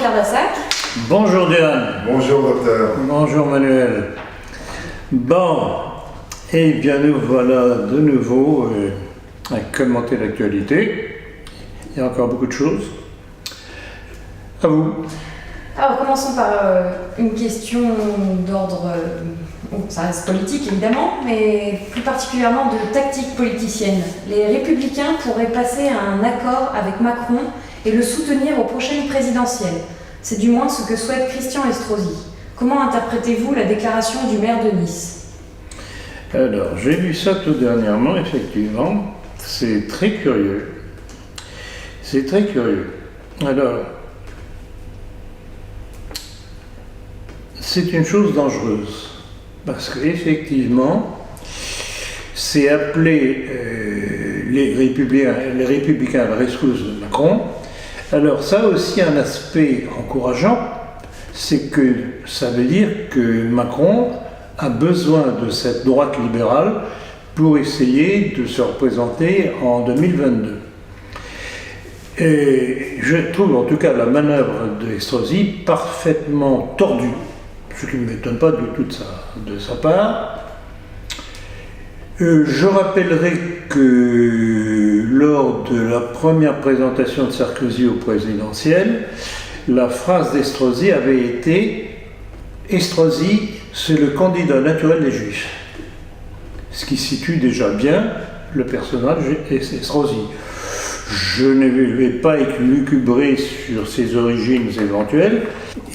Cardassac. Bonjour Diane. Bonjour docteur. Bonjour Manuel. Bon, eh bien nous voilà de nouveau à commenter l'actualité. Il y a encore beaucoup de choses. À vous. Alors commençons par une question d'ordre, ça reste politique évidemment, mais plus particulièrement de tactique politicienne. Les Républicains pourraient passer à un accord avec Macron et le soutenir aux prochaines présidentielles. C'est du moins ce que souhaite Christian Estrosi. Comment interprétez-vous la déclaration du maire de Nice ? Alors, j'ai vu ça tout dernièrement, effectivement. C'est très curieux. C'est très curieux. Alors, c'est une chose dangereuse. Parce qu'effectivement, c'est appeler les républicains à la rescousse de Macron. Alors, ça a aussi un aspect encourageant, c'est que ça veut dire que Macron a besoin de cette droite libérale pour essayer de se représenter en 2022. Et je trouve en tout cas la manœuvre d'Estrosi parfaitement tordue, ce qui ne m'étonne pas du tout de sa part. Je rappellerai que lors de la première présentation de Sarkozy au présidentiel, la phrase d'Estrosi avait été « Estrosi, c'est le candidat naturel des Juifs », ce qui situe déjà bien le personnage Estrosi. Je ne vais pas élucubrer sur ses origines éventuelles.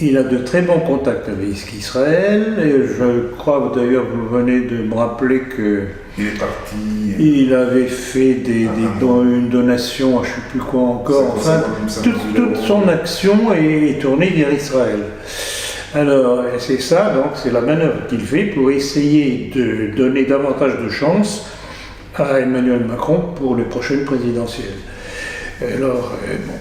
Il a de très bons contacts avec Israël. Et je crois d'ailleurs, vous venez de me rappeler qu'il est parti. Il avait fait une donation, je ne sais plus quoi encore. Enfin, toute son action est tournée vers Israël. Alors, c'est ça, donc c'est la manœuvre qu'il fait pour essayer de donner davantage de chance à Emmanuel Macron pour les prochaines présidentielles. Alors,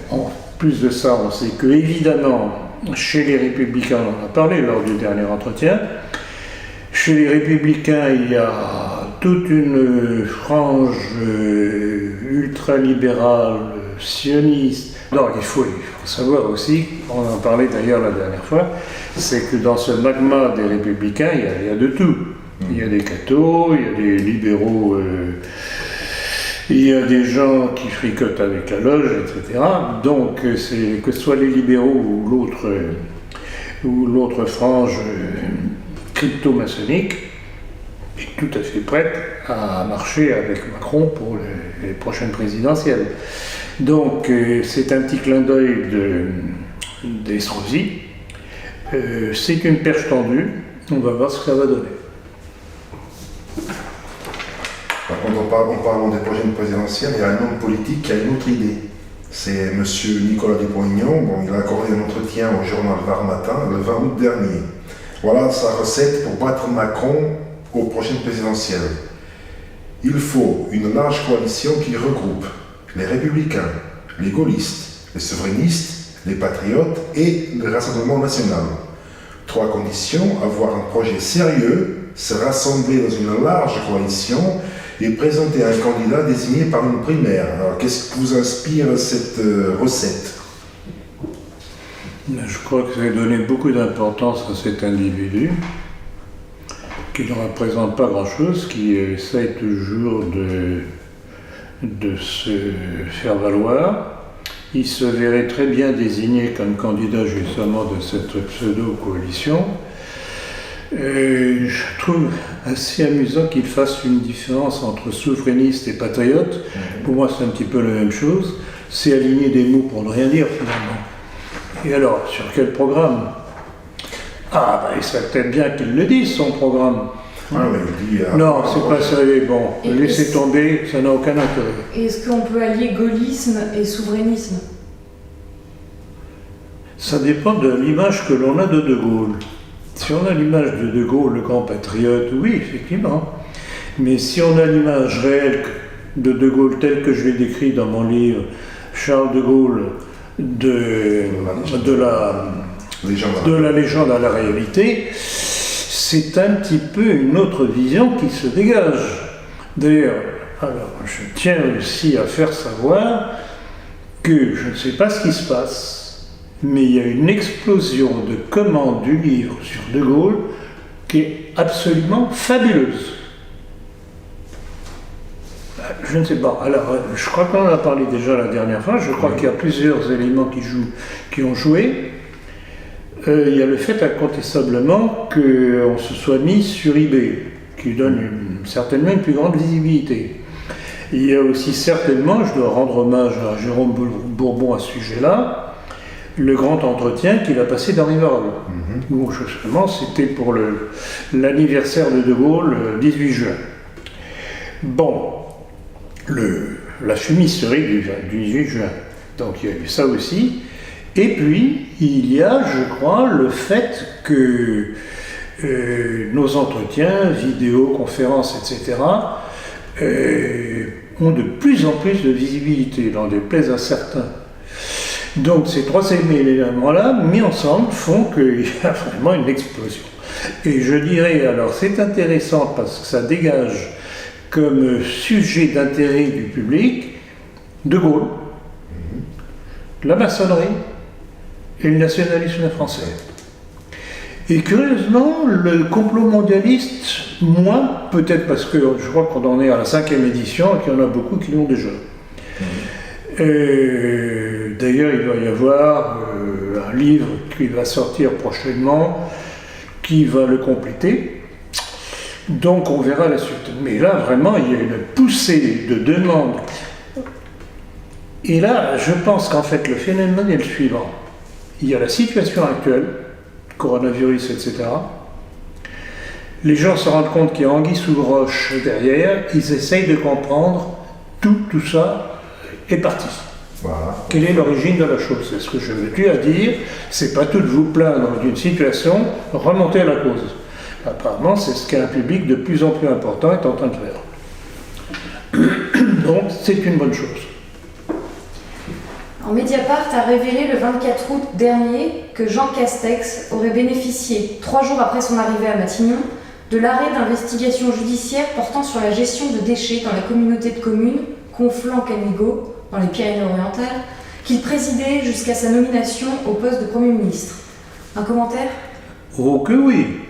en plus de ça, on sait que, évidemment, chez les Républicains, on en a parlé lors du dernier entretien, chez les Républicains, il y a toute une frange ultralibérale, sioniste. Donc, il faut savoir aussi, on en parlait d'ailleurs la dernière fois, c'est que dans ce magma des Républicains, il y a de tout. Il y a des cathos, il y a des libéraux. Il y a des gens qui fricotent avec la loge, etc. Donc, que ce soit les libéraux ou l'autre frange crypto-maçonnique est tout à fait prête à marcher avec Macron pour les prochaines présidentielles. Donc, c'est un petit clin d'œil d'Estrosi. C'est une perche tendue. On va voir ce que ça va donner. En parlant des prochaines présidentielles, il y a un homme politique qui a une autre idée. C'est M. Nicolas Dupont-Aignan. Il a accordé un entretien au journal Var Matin le 20 août dernier. Voilà sa recette pour battre Macron aux prochaines présidentielles. Il faut une large coalition qui regroupe les Républicains, les gaullistes, les souverainistes, les patriotes et le Rassemblement national. 3 conditions: avoir un projet sérieux, se rassembler dans une large coalition et présenter un candidat désigné par une primaire. Alors, qu'est-ce qui vous inspire cette recette ? Je crois que ça a donné beaucoup d'importance à cet individu, qui ne représente pas grand-chose, qui essaie toujours de se faire valoir. Il se verrait très bien désigné comme candidat justement de cette pseudo-coalition. Je trouve assez amusant qu'il fasse une différence entre souverainiste et patriote. Pour moi, c'est un petit peu la même chose. C'est aligner des mots pour ne rien dire, finalement. Et alors, sur quel programme ? Il serait peut-être bien qu'il le dise, son programme. Non, c'est pas sérieux. Bon, laissez tomber, ça n'a aucun intérêt. Est-ce qu'on peut allier gaullisme et souverainisme ? Ça dépend de l'image que l'on a de De Gaulle. Si on a l'image de De Gaulle, le grand patriote, oui, effectivement. Mais si on a l'image réelle de De Gaulle telle que je l'ai décrit dans mon livre Charles de Gaulle, de la légende à la réalité, c'est un petit peu une autre vision qui se dégage. D'ailleurs, je tiens aussi à faire savoir que je ne sais pas ce qui se passe, mais il y a une explosion de commandes du livre sur De Gaulle qui est absolument fabuleuse. Je ne sais pas. Alors, je crois qu'on en a parlé déjà la dernière fois. Je crois qu'il y a plusieurs éléments qui ont joué. Il y a le fait incontestablement qu'on se soit mis sur eBay, qui donne certainement une plus grande visibilité. Il y a aussi certainement, je dois rendre hommage à Jérôme Bourbon à ce sujet-là, le grand entretien qu'il a passé dans Rivarol. Où justement c'était pour l'anniversaire de Gaulle, le 18 juin. Bon, la fumisterie du 18 juin. Donc il y a eu ça aussi. Et puis, il y a, je crois, le fait que nos entretiens, vidéoconférences, etc., ont de plus en plus de visibilité, n'en déplaise à certains. Donc ces trois éléments-là, mis ensemble, font qu'il y a vraiment une explosion. Et je dirais, alors c'est intéressant parce que ça dégage comme sujet d'intérêt du public De Gaulle, la maçonnerie et le nationalisme français. Et curieusement, le complot mondialiste, moins, peut-être parce que je crois qu'on en est à la 5e édition et qu'il y en a beaucoup qui l'ont déjà. D'ailleurs, il va y avoir un livre qui va sortir prochainement qui va le compléter. Donc on verra la suite. Mais là, vraiment, il y a une poussée de demandes. Et là, je pense qu'en fait, le phénomène est le suivant. Il y a la situation actuelle, coronavirus, etc. Les gens se rendent compte qu'il y a anguille sous roche derrière, ils essayent de comprendre tout ça est parti. Voilà. Quelle est l'origine de la chose? C'est ce que je veux dire à dire, c'est pas tout de vous plaindre d'une situation, remonter à la cause. Apparemment, c'est ce qu'un public de plus en plus important est en train de faire. Donc, c'est une bonne chose. En Mediapart a révélé le 24 août dernier que Jean Castex aurait bénéficié, 3 jours après son arrivée à Matignon, de l'arrêt d'investigation judiciaire portant sur la gestion de déchets dans la communauté de communes Conflans-Canigo, dans les Pyrénées-Orientales, qu'il présidait jusqu'à sa nomination au poste de Premier ministre. Un commentaire ? Oh que oui!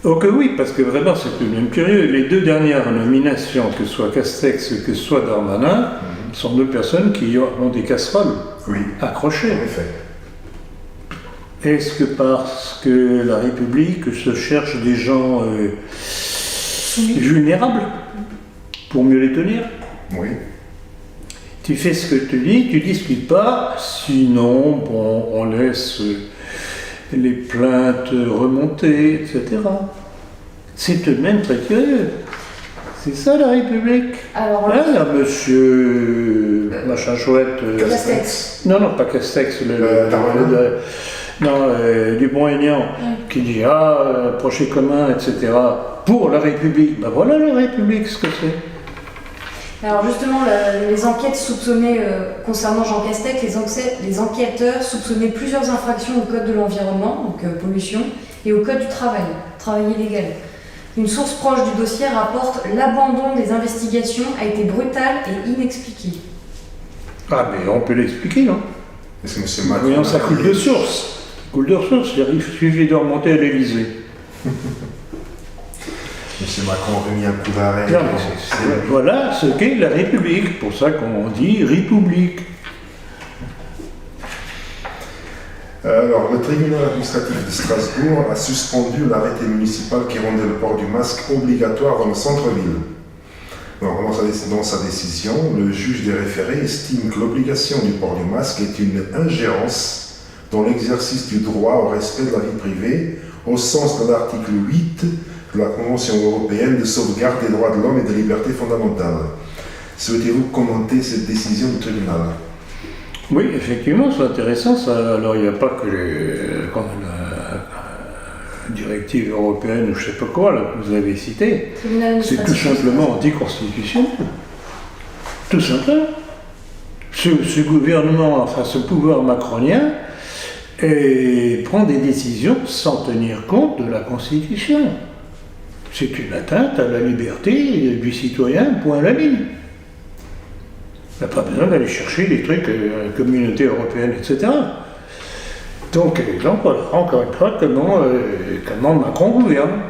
Oh que oui, parce que vraiment c'est tout de même curieux. Les deux dernières nominations, que ce soit Castex, que ce soit Darmanin, sont deux personnes qui ont des casseroles accrochées. En effet. Est-ce que parce que la République se cherche des gens vulnérables pour mieux les tenir? Oui. Tu fais ce que tu discutes pas, sinon bon, on laisse les plaintes remonter, etc. C'est tout de même très curieux. C'est ça la République. Alors, là, il y a monsieur machin chouette. Castex. Non, pas Castex, Dupont-Aignan, qui dit projet commun, etc. Pour la République. Ben voilà la République, ce que c'est. Alors justement, les enquêtes soupçonnées concernant Jean Castex, les enquêteurs soupçonnaient plusieurs infractions au code de l'environnement, donc pollution, et au code du travail illégal. Une source proche du dossier rapporte l'abandon des investigations a été brutal et inexpliqué. Ah mais on peut l'expliquer, non? C'est M. Macron. Voyons, ça coule de source. Il suffit de remonter à l'Élysée. M. Macron a remis un coup d'arrêt. Voilà ce qu'est la République, pour ça qu'on dit République. Alors, le tribunal administratif de Strasbourg a suspendu l'arrêté municipal qui rendait le port du masque obligatoire dans le centre-ville. Dans sa décision, le juge des référés estime que l'obligation du port du masque est une ingérence dans l'exercice du droit au respect de la vie privée, au sens de l'article 8 de la Convention européenne de sauvegarde des droits de l'homme et des libertés fondamentales. Souhaitez-vous commenter cette décision du tribunal ? Oui, effectivement, c'est intéressant. Ça. Alors, il n'y a pas que la directive européenne ou je ne sais pas quoi, là, que vous avez cité. C'est tout simplement anticonstitutionnel. Tout simplement. Ce gouvernement, enfin ce pouvoir macronien, prend des décisions sans tenir compte de la Constitution. C'est une atteinte à la liberté du citoyen, point à la ligne. Il n'y a pas besoin d'aller chercher des trucs, communauté européenne, etc. Donc voilà, encore une fois, comment Macron gouverne.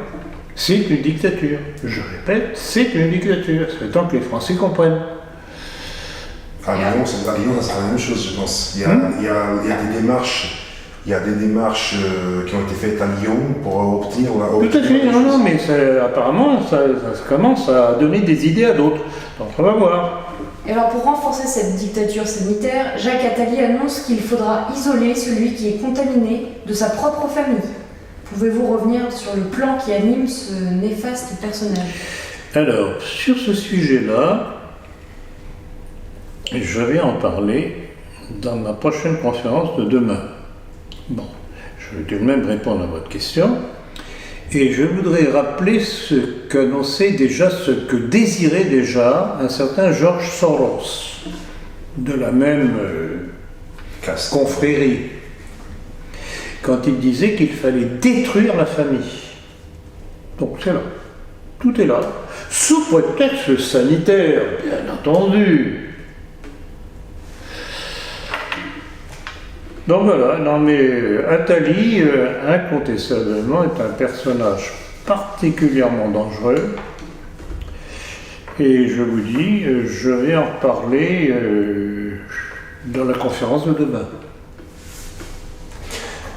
C'est une dictature. Je répète, c'est une dictature. C'est tant que les Français comprennent. À Lyon, ça sera la même chose, je pense. Il y a des démarches qui ont été faites à Lyon pour obtenir Tout à fait, non, mais apparemment, ça commence à donner des idées à d'autres. Donc on va voir. Et alors pour renforcer cette dictature sanitaire, Jacques Attali annonce qu'il faudra isoler celui qui est contaminé de sa propre famille. Pouvez-vous revenir sur le plan qui anime ce néfaste personnage? Alors, sur ce sujet-là, je vais en parler dans ma prochaine conférence de demain. Bon, je vais tout de même répondre à votre question. Et je voudrais rappeler ce que désirait déjà un certain George Soros, de la même confrérie, quand il disait qu'il fallait détruire la famille. Donc c'est là, tout est là, sous prétexte sanitaire, bien entendu. Donc voilà, non mais Attali, incontestablement, est un personnage particulièrement dangereux. Et je vous dis, je vais en reparler dans la conférence de demain.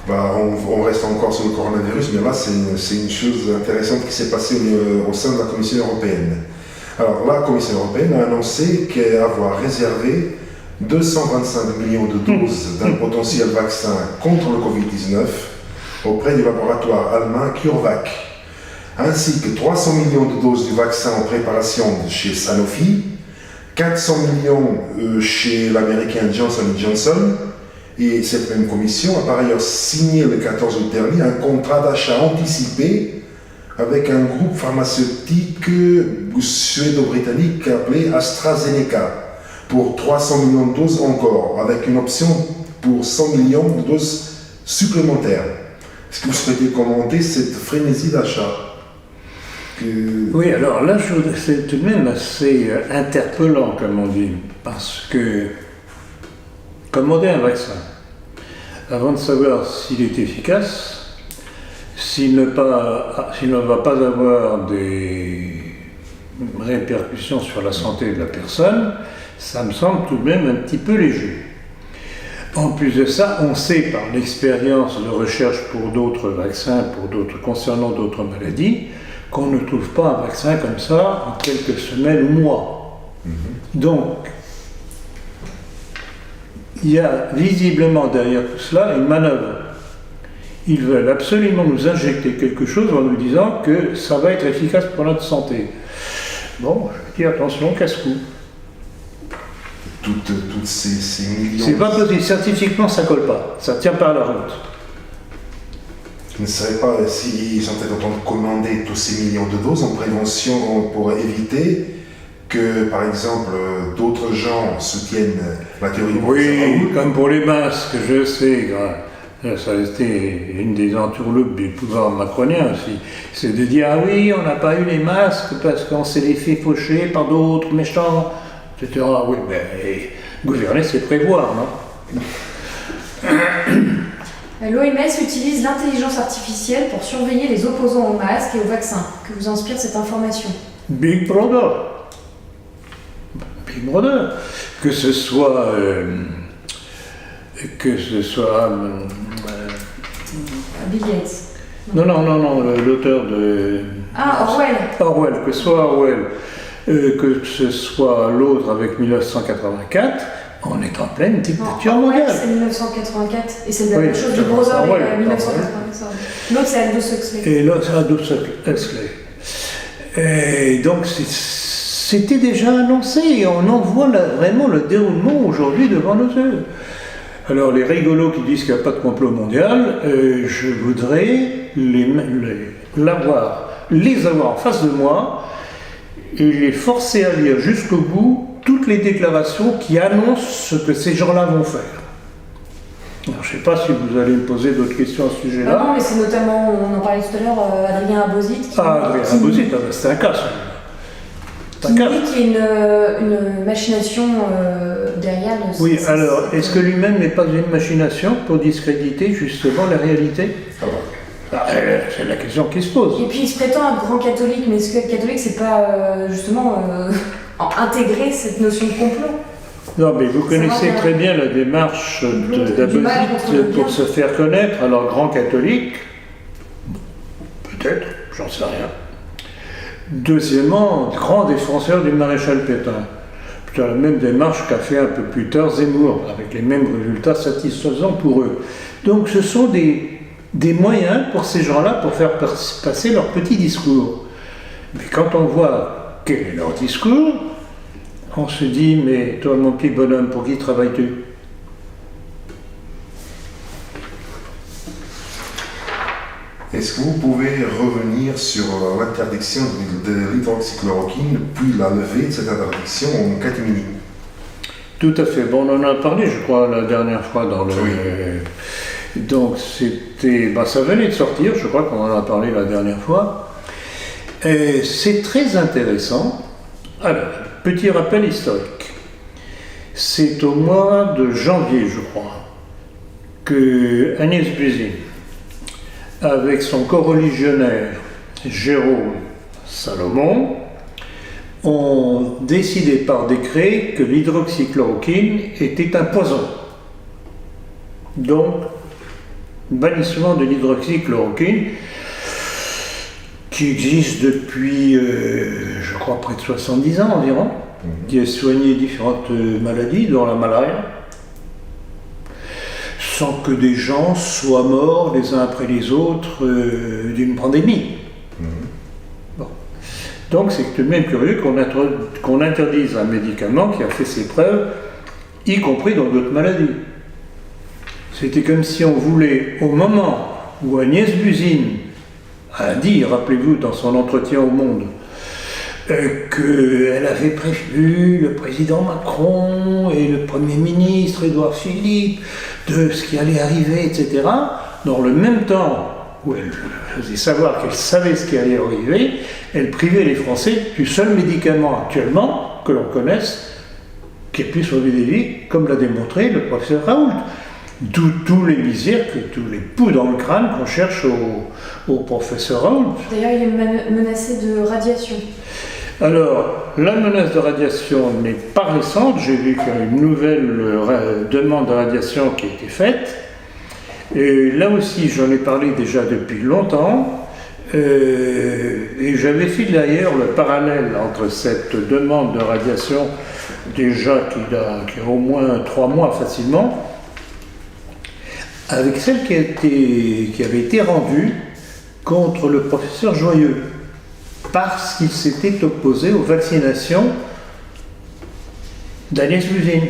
On reste encore sur le coronavirus, mais là c'est une chose intéressante qui s'est passée au sein de la Commission européenne. Alors la Commission européenne a annoncé qu'avoir réservé 225 millions de doses d'un potentiel vaccin contre le Covid-19 auprès du laboratoire allemand CureVac, ainsi que 300 millions de doses du vaccin en préparation chez Sanofi, 400 millions chez l'américain Johnson & Johnson, et cette même commission a par ailleurs signé le 14 août dernier un contrat d'achat anticipé avec un groupe pharmaceutique suédo-britannique appelé AstraZeneca, pour 300 millions de doses encore, avec une option pour 100 millions de doses supplémentaires. Est-ce que vous souhaitez commenter cette frénésie d'achat? Oui, alors là, c'est tout de même assez interpellant, comme on dit, parce que commander un vaccin, avant de savoir s'il est efficace, s'il ne va pas avoir des répercussions sur la santé de la personne, ça me semble tout de même un petit peu léger. En plus de ça, on sait par l'expérience de recherche pour d'autres vaccins, concernant d'autres maladies, qu'on ne trouve pas un vaccin comme ça en quelques semaines ou mois. Donc, il y a visiblement derrière tout cela une manœuvre. Ils veulent absolument nous injecter quelque chose en nous disant que ça va être efficace pour notre santé. Bon, je dis attention, casse-cou. Toutes ces millions... C'est pas possible, scientifiquement ça colle pas, ça tient pas à la route. Je ne savais pas s'ils sont en train de commander tous ces millions de doses en prévention pour éviter que, par exemple, d'autres gens soutiennent la théorie du Oui, comme pour les masques, je sais. Ça a été une des entourloupes du pouvoir macronien aussi. C'est de dire, ah oui, on n'a pas eu les masques parce qu'on s'est les fait faucher par d'autres méchants, etc. Oui, mais gouverner, c'est prévoir, non? L'OMS utilise l'intelligence artificielle pour surveiller les opposants aux masques et aux vaccins. Que vous inspire cette information? Big Brother. Big Brother. Que ce soit Bill Gates. Non, l'auteur de... Ah, Orwell. Orwell, que ce soit Orwell, que ce soit l'autre avec 1984, on est en pleine dictature mondiale. C'est 1984, et c'est la même chose du Brother et 1984. L'autre, c'est Aldous Huxley. Et l'autre, c'est Aldous Huxley. Et donc, c'était déjà annoncé, et on en voit vraiment le déroulement aujourd'hui devant nos yeux. Alors, les rigolos qui disent qu'il n'y a pas de complot mondial, je voudrais les avoir en face de moi et les forcer à lire jusqu'au bout toutes les déclarations qui annoncent ce que ces gens-là vont faire. Alors, je ne sais pas si vous allez me poser d'autres questions à ce sujet-là. Non, mais c'est notamment, on en parlait tout à l'heure, Adrien Abosit. Adrien Abosit, c'est un cas, celui-là. Qui nous dit qu'il y a une machination derrière. Oui, alors, est-ce que lui-même n'est pas une machination pour discréditer justement la réalité? C'est la question qui se pose. Et puis il se prétend être grand catholique, mais est-ce que être catholique, c'est pas justement intégrer cette notion de complot? Non, mais vous connaissez très bien la démarche d'Abauzit pour se faire connaître. Alors, grand catholique, peut-être, j'en sais rien. Deuxièmement, grand défenseur du maréchal Pétain. C'est la même démarche qu'a fait un peu plus tard Zemmour, avec les mêmes résultats satisfaisants pour eux. Donc, ce sont des moyens pour ces gens-là pour faire passer leur petit discours. Mais quand on voit quel est leur discours, on se dit, mais toi mon petit bonhomme, pour qui travailles-tu? Est-ce que vous pouvez revenir sur l'interdiction de l'hydroxychloroquine, puis la levée de cette interdiction en catimini? Tout à fait. Bon, on en a parlé, je crois, la dernière fois dans le... Oui. Donc c'était... ça venait de sortir, je crois qu'on en a parlé la dernière fois. Et c'est très intéressant. Alors, petit rappel historique. C'est au mois de janvier, je crois, que Agnès Buzyn, avec son coreligionnaire Jérôme Salomon, ont décidé par décret que l'hydroxychloroquine était un poison. Donc, bannissement de l'hydroxychloroquine, qui existe depuis, je crois, près de 70 ans environ, qui a soigné différentes maladies, dont la malaria, sans que des gens soient morts les uns après les autres d'une pandémie. Bon. Donc c'est tout de même curieux qu'on interdise un médicament qui a fait ses preuves, y compris dans d'autres maladies. C'était comme si on voulait, au moment où Agnès Buzyn a dit, rappelez-vous, dans son entretien au Monde, qu'elle avait prévenu le président Macron et le Premier ministre Édouard Philippe de ce qui allait arriver, etc. Dans le même temps où elle faisait savoir qu'elle savait ce qui allait arriver, elle privait les Français du seul médicament actuellement que l'on connaisse qui ait pu sauver des vies, comme l'a démontré le professeur Raoult. D'où tous les misères, tous les poux dans le crâne qu'on cherche au professeur Raoult. D'ailleurs, il est menacé de radiation. Alors, la menace de radiation n'est pas récente. J'ai vu qu'il y a une nouvelle demande de radiation qui a été faite. Et là aussi, j'en ai parlé déjà depuis longtemps. Et j'avais fait d'ailleurs le parallèle entre cette demande de radiation, déjà qui a au moins 3 mois facilement, avec celle qui avait été rendue contre le professeur Joyeux, parce qu'il s'était opposé aux vaccinations d'Agnès Buzyn.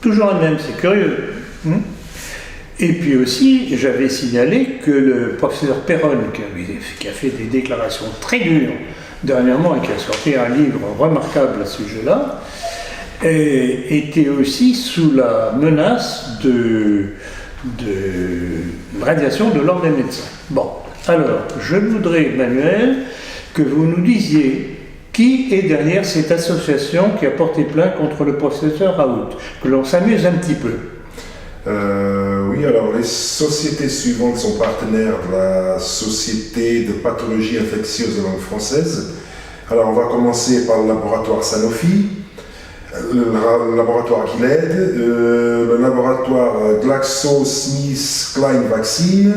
Toujours la même, c'est curieux. Et puis aussi, j'avais signalé que le professeur Perron, qui a fait des déclarations très dures dernièrement et qui a sorti un livre remarquable à ce sujet-là, était aussi sous la menace de radiation de l'ordre des médecins. Bon, alors, je voudrais, Emmanuel, que vous nous disiez qui est derrière cette association qui a porté plainte contre le professeur Raoult, que l'on s'amuse un petit peu. Oui, alors les sociétés suivantes sont partenaires de la Société de pathologie infectieuse de langue française. Alors on va commencer par le laboratoire Sanofi, le laboratoire Gilead, le laboratoire GlaxoSmithKline Vaccine,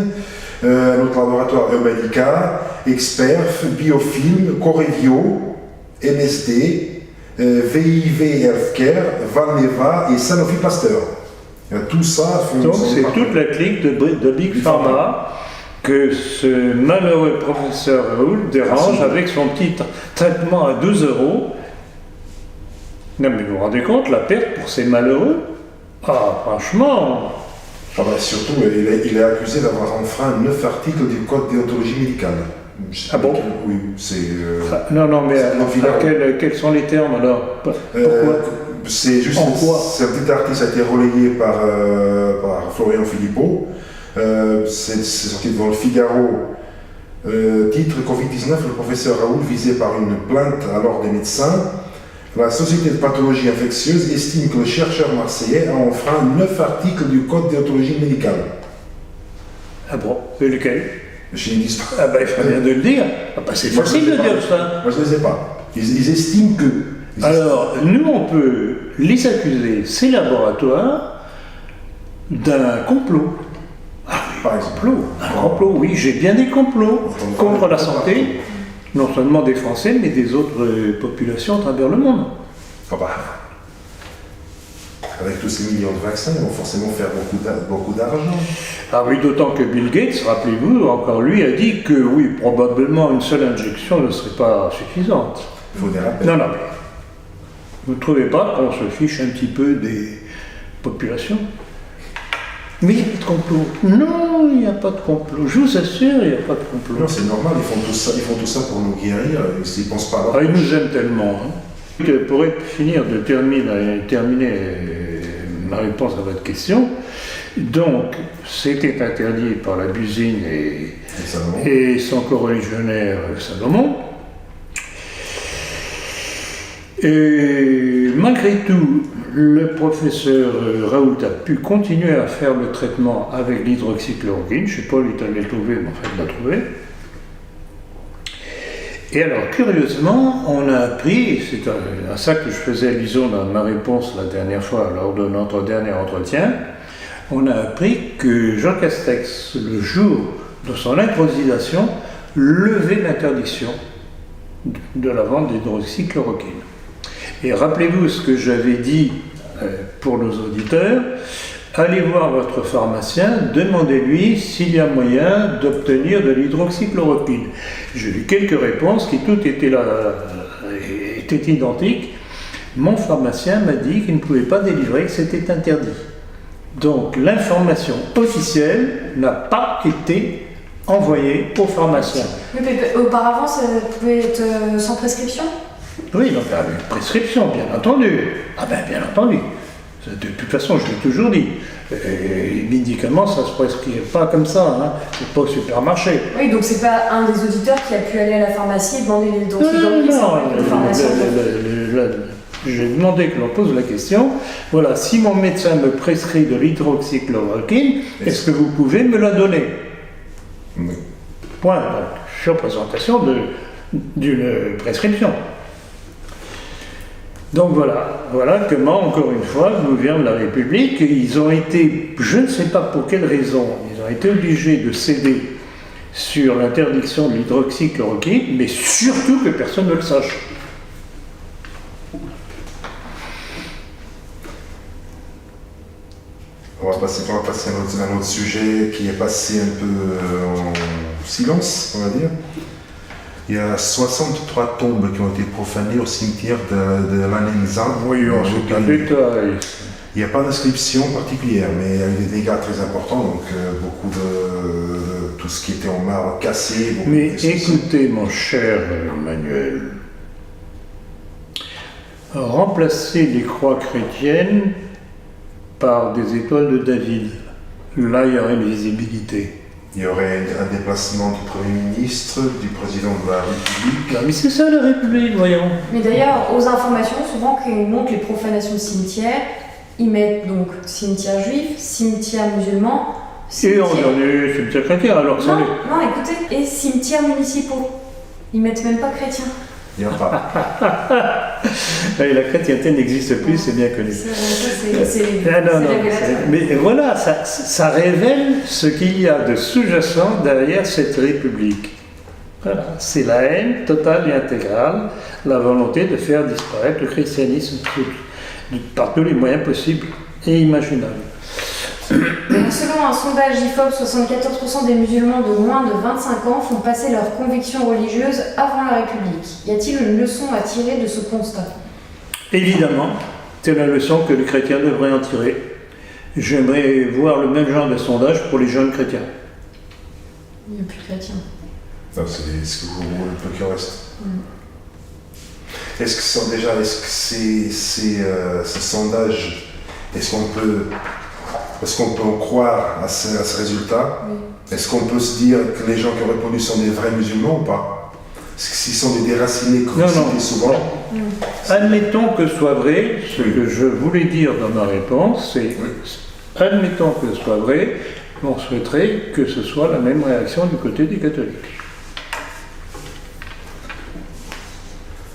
notre laboratoire Eumedica, Experf, Biofilm, Correvio, MSD, VIV Healthcare, Valneva et Sanofi Pasteur. Tout ça donc c'est toute la clique de Big Pharma que ce malheureux professeur Raoult dérange avec son petit traitement à 12 €. Non mais vous vous rendez compte, la perte pour ces malheureux? Ah franchement. Ah bah surtout, il est accusé d'avoir enfreint 9 articles du Code déontologie médicale. Ah bon? Oui, c'est... non, mais quels sont les termes alors? Pourquoi? C'est juste c'est un petit article, ça a été relayé par Florian Philippot. C'est sorti devant le Figaro Titre Covid-19, le professeur Raoul visé par une plainte à l'ordre des médecins. La Société de pathologie infectieuse estime que le chercheur marseillais a enfreint 9 articles du Code déontologie médicale. Ah bon? Et lequel? Je ne dis pas. Ah ben, il faut bien de le dire. Ah ben, c'est facile de dire ça. Moi, je ne les ai pas. Ils estiment que. Alors, nous, on peut les accuser, ces laboratoires, d'un complot. Ah oui, Par exemple. un complot, oui, j'ai bien des complots contre la santé, non seulement des Français, mais des autres populations à travers le monde. Ah bah, avec tous ces millions de vaccins, ils vont forcément faire beaucoup d'argent. Ah oui, d'autant que Bill Gates, rappelez-vous, encore lui, a dit que oui, probablement une seule injection ne serait pas suffisante. Il faut des rappels. Non, mais vous ne trouvez pas qu'on se fiche un petit peu des populations? Mais il n'y a pas de complot. Non, il n'y a pas de complot. Je vous assure, il n'y a pas de complot. Non, c'est normal, ils font tout ça pour nous guérir, ils ne pensent pas à leur Ah, ils nous aiment tellement. Hein. Pour finir de terminer ma réponse à votre question, donc c'était interdit par la Busine et son coreligionnaire Salomon. Et malgré tout, le professeur Raoult a pu continuer à faire le traitement avec l'hydroxychloroquine. Je ne sais pas où il allait le trouver, mais en fait, il l'a trouvé. Et alors, curieusement, on a appris, et c'est à ça que je faisais allusion dans ma réponse la dernière fois, lors de notre dernier entretien, on a appris que Jean Castex, le jour de son improvisation, levait l'interdiction de la vente d'hydroxychloroquine. Et rappelez-vous ce que j'avais dit pour nos auditeurs, allez voir votre pharmacien, demandez-lui s'il y a moyen d'obtenir de l'hydroxychloroquine. J'ai eu quelques réponses qui toutes étaient identiques. Mon pharmacien m'a dit qu'il ne pouvait pas délivrer, que c'était interdit. Donc l'information officielle n'a pas été envoyée aux pharmaciens. Mais auparavant, ça pouvait être sans prescription? Oui, donc avec prescription, bien entendu. Ah ben, bien entendu. De toute façon, je l'ai toujours dit. Les médicaments, ça ne se prescrit pas comme ça. Hein. C'est pas au supermarché. Oui, donc c'est pas un des auditeurs qui a pu aller à la pharmacie et demander l'hydroxychloroquine. J'ai demandé que l'on pose la question. Voilà, si mon médecin me prescrit de l'hydroxychloroquine, est-ce que vous pouvez me la donner? Oui. Point. Donc, sur présentation d'une prescription. Donc voilà comment, encore une fois, le gouvernement de la République, ils ont été, je ne sais pas pour quelle raison, ils ont été obligés de céder sur l'interdiction de l'hydroxychloroquine, mais surtout que personne ne le sache. On va passer à un autre sujet qui est passé un peu en silence, on va dire. Il y a 63 tombes qui ont été profanées au cimetière de Lannemezan. Oui, on se détail. Il n'y a pas d'inscription particulière, mais il y a eu des dégâts très importants, donc beaucoup de tout ce qui était en marbre cassé. Mais écoutez, mon cher Emmanuel, remplacer les croix chrétiennes par des étoiles de David, là il y aurait une visibilité. Il y aurait un déplacement du Premier ministre, du Président de la République. Non, mais c'est ça la République, voyons. Mais d'ailleurs, aux informations, souvent quand ils montrent les profanations de cimetières, ils mettent donc cimetière juif, cimetière musulman, Et on dernier cimetière chrétien, alors que ça Non, l'est. non, écoutez, et cimetières municipaux. Ils mettent même pas chrétien. Il n'y en a pas. Et la chrétienté n'existe plus, c'est bien connu. C'est Non, révélateur. mais voilà, ça révèle ce qu'il y a de sous-jacent derrière cette République. Voilà, c'est la haine totale et intégrale, la volonté de faire disparaître le christianisme par tous les moyens possibles et imaginables. Selon un sondage IFOP, 74% des musulmans de moins de 25 ans font passer leurs convictions religieuses avant la République. Y a-t-il une leçon à tirer de ce constat? Évidemment, c'est la leçon que les chrétiens devraient en tirer. J'aimerais voir le même genre de sondage pour les jeunes chrétiens. Il n'y a plus de chrétiens. Non, c'est le peu qui reste. Est-ce que ces sondages, est-ce qu'on peut en croire à ce résultat? Oui. Est-ce qu'on peut se dire que les gens qui ont répondu sont des vrais musulmans ou pas? S'ils sont des déracinés que vous citez souvent. Admettons que ce soit vrai, ce que je voulais dire dans ma réponse, c'est admettons que ce soit vrai, on souhaiterait que ce soit la même réaction du côté des catholiques.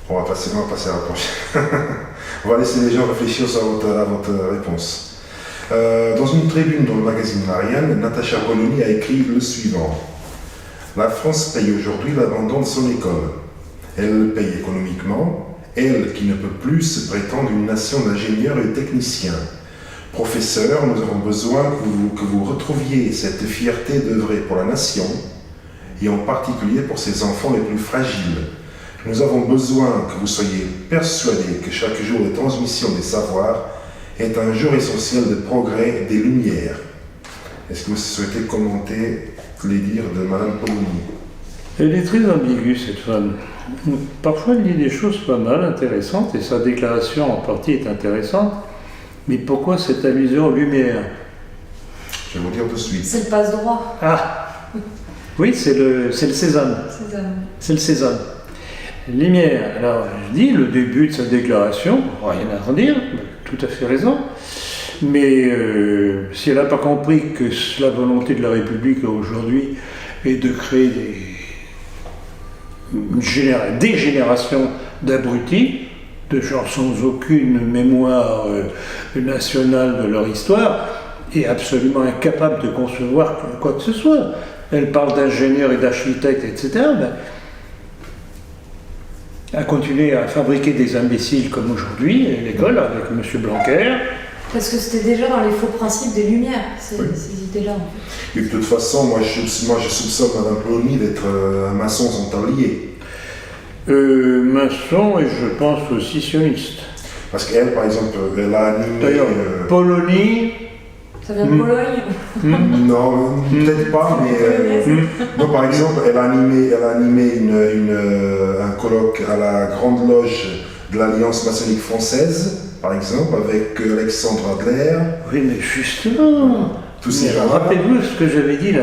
On va passer à la prochaine. On va laisser les gens réfléchir à votre réponse. Dans une tribune dans le magazine Marianne, Natacha Polony a écrit le suivant. La France paye aujourd'hui l'abandon de son école. Elle le paye économiquement, elle qui ne peut plus se prétendre une nation d'ingénieurs et de techniciens. Professeurs, nous avons besoin que vous retrouviez cette fierté d'œuvrer pour la nation, et en particulier pour ses enfants les plus fragiles. Nous avons besoin que vous soyez persuadés que chaque jour de transmission des savoirs est un jour essentiel de progrès des Lumières. Est-ce que vous souhaitez commenter les dires de Madame Polony? Elle est très ambiguë, cette femme. Parfois, elle dit des choses pas mal, intéressantes, et sa déclaration en partie est intéressante. Mais pourquoi cette allusion aux Lumières? Je vais vous dire tout de suite. C'est le passe-droit. Ah oui, c'est le sésame. C'est le sésame. Lumière. Alors, je dis, le début de sa déclaration, rien à redire, tout à fait raison. Mais si elle n'a pas compris que la volonté de la République aujourd'hui est de créer des générations d'abrutis, de gens sans aucune mémoire nationale de leur histoire, et absolument incapables de concevoir quoi que ce soit. Elle parle d'ingénieurs et d'architectes, etc. À continuer à fabriquer des imbéciles comme aujourd'hui, à l'école, avec M. Blanquer. Parce que c'était déjà dans les faux principes des Lumières, ces idées-là. En fait. Et de toute façon, moi je soupçonne Mme Polony d'être un maçon sans tablier. Maçon et je pense aussi sioniste. Parce qu'elle, par exemple, elle a animé... D'ailleurs, Polony... Ça vient de Pologne? Non, peut-être pas, mais... non, par exemple, elle a animé un colloque à la Grande Loge de l'Alliance maçonnique française, par exemple, avec Alexandre Adler. Oui, mais justement... Tous ces gens. Rappelez-vous ce que j'avais dit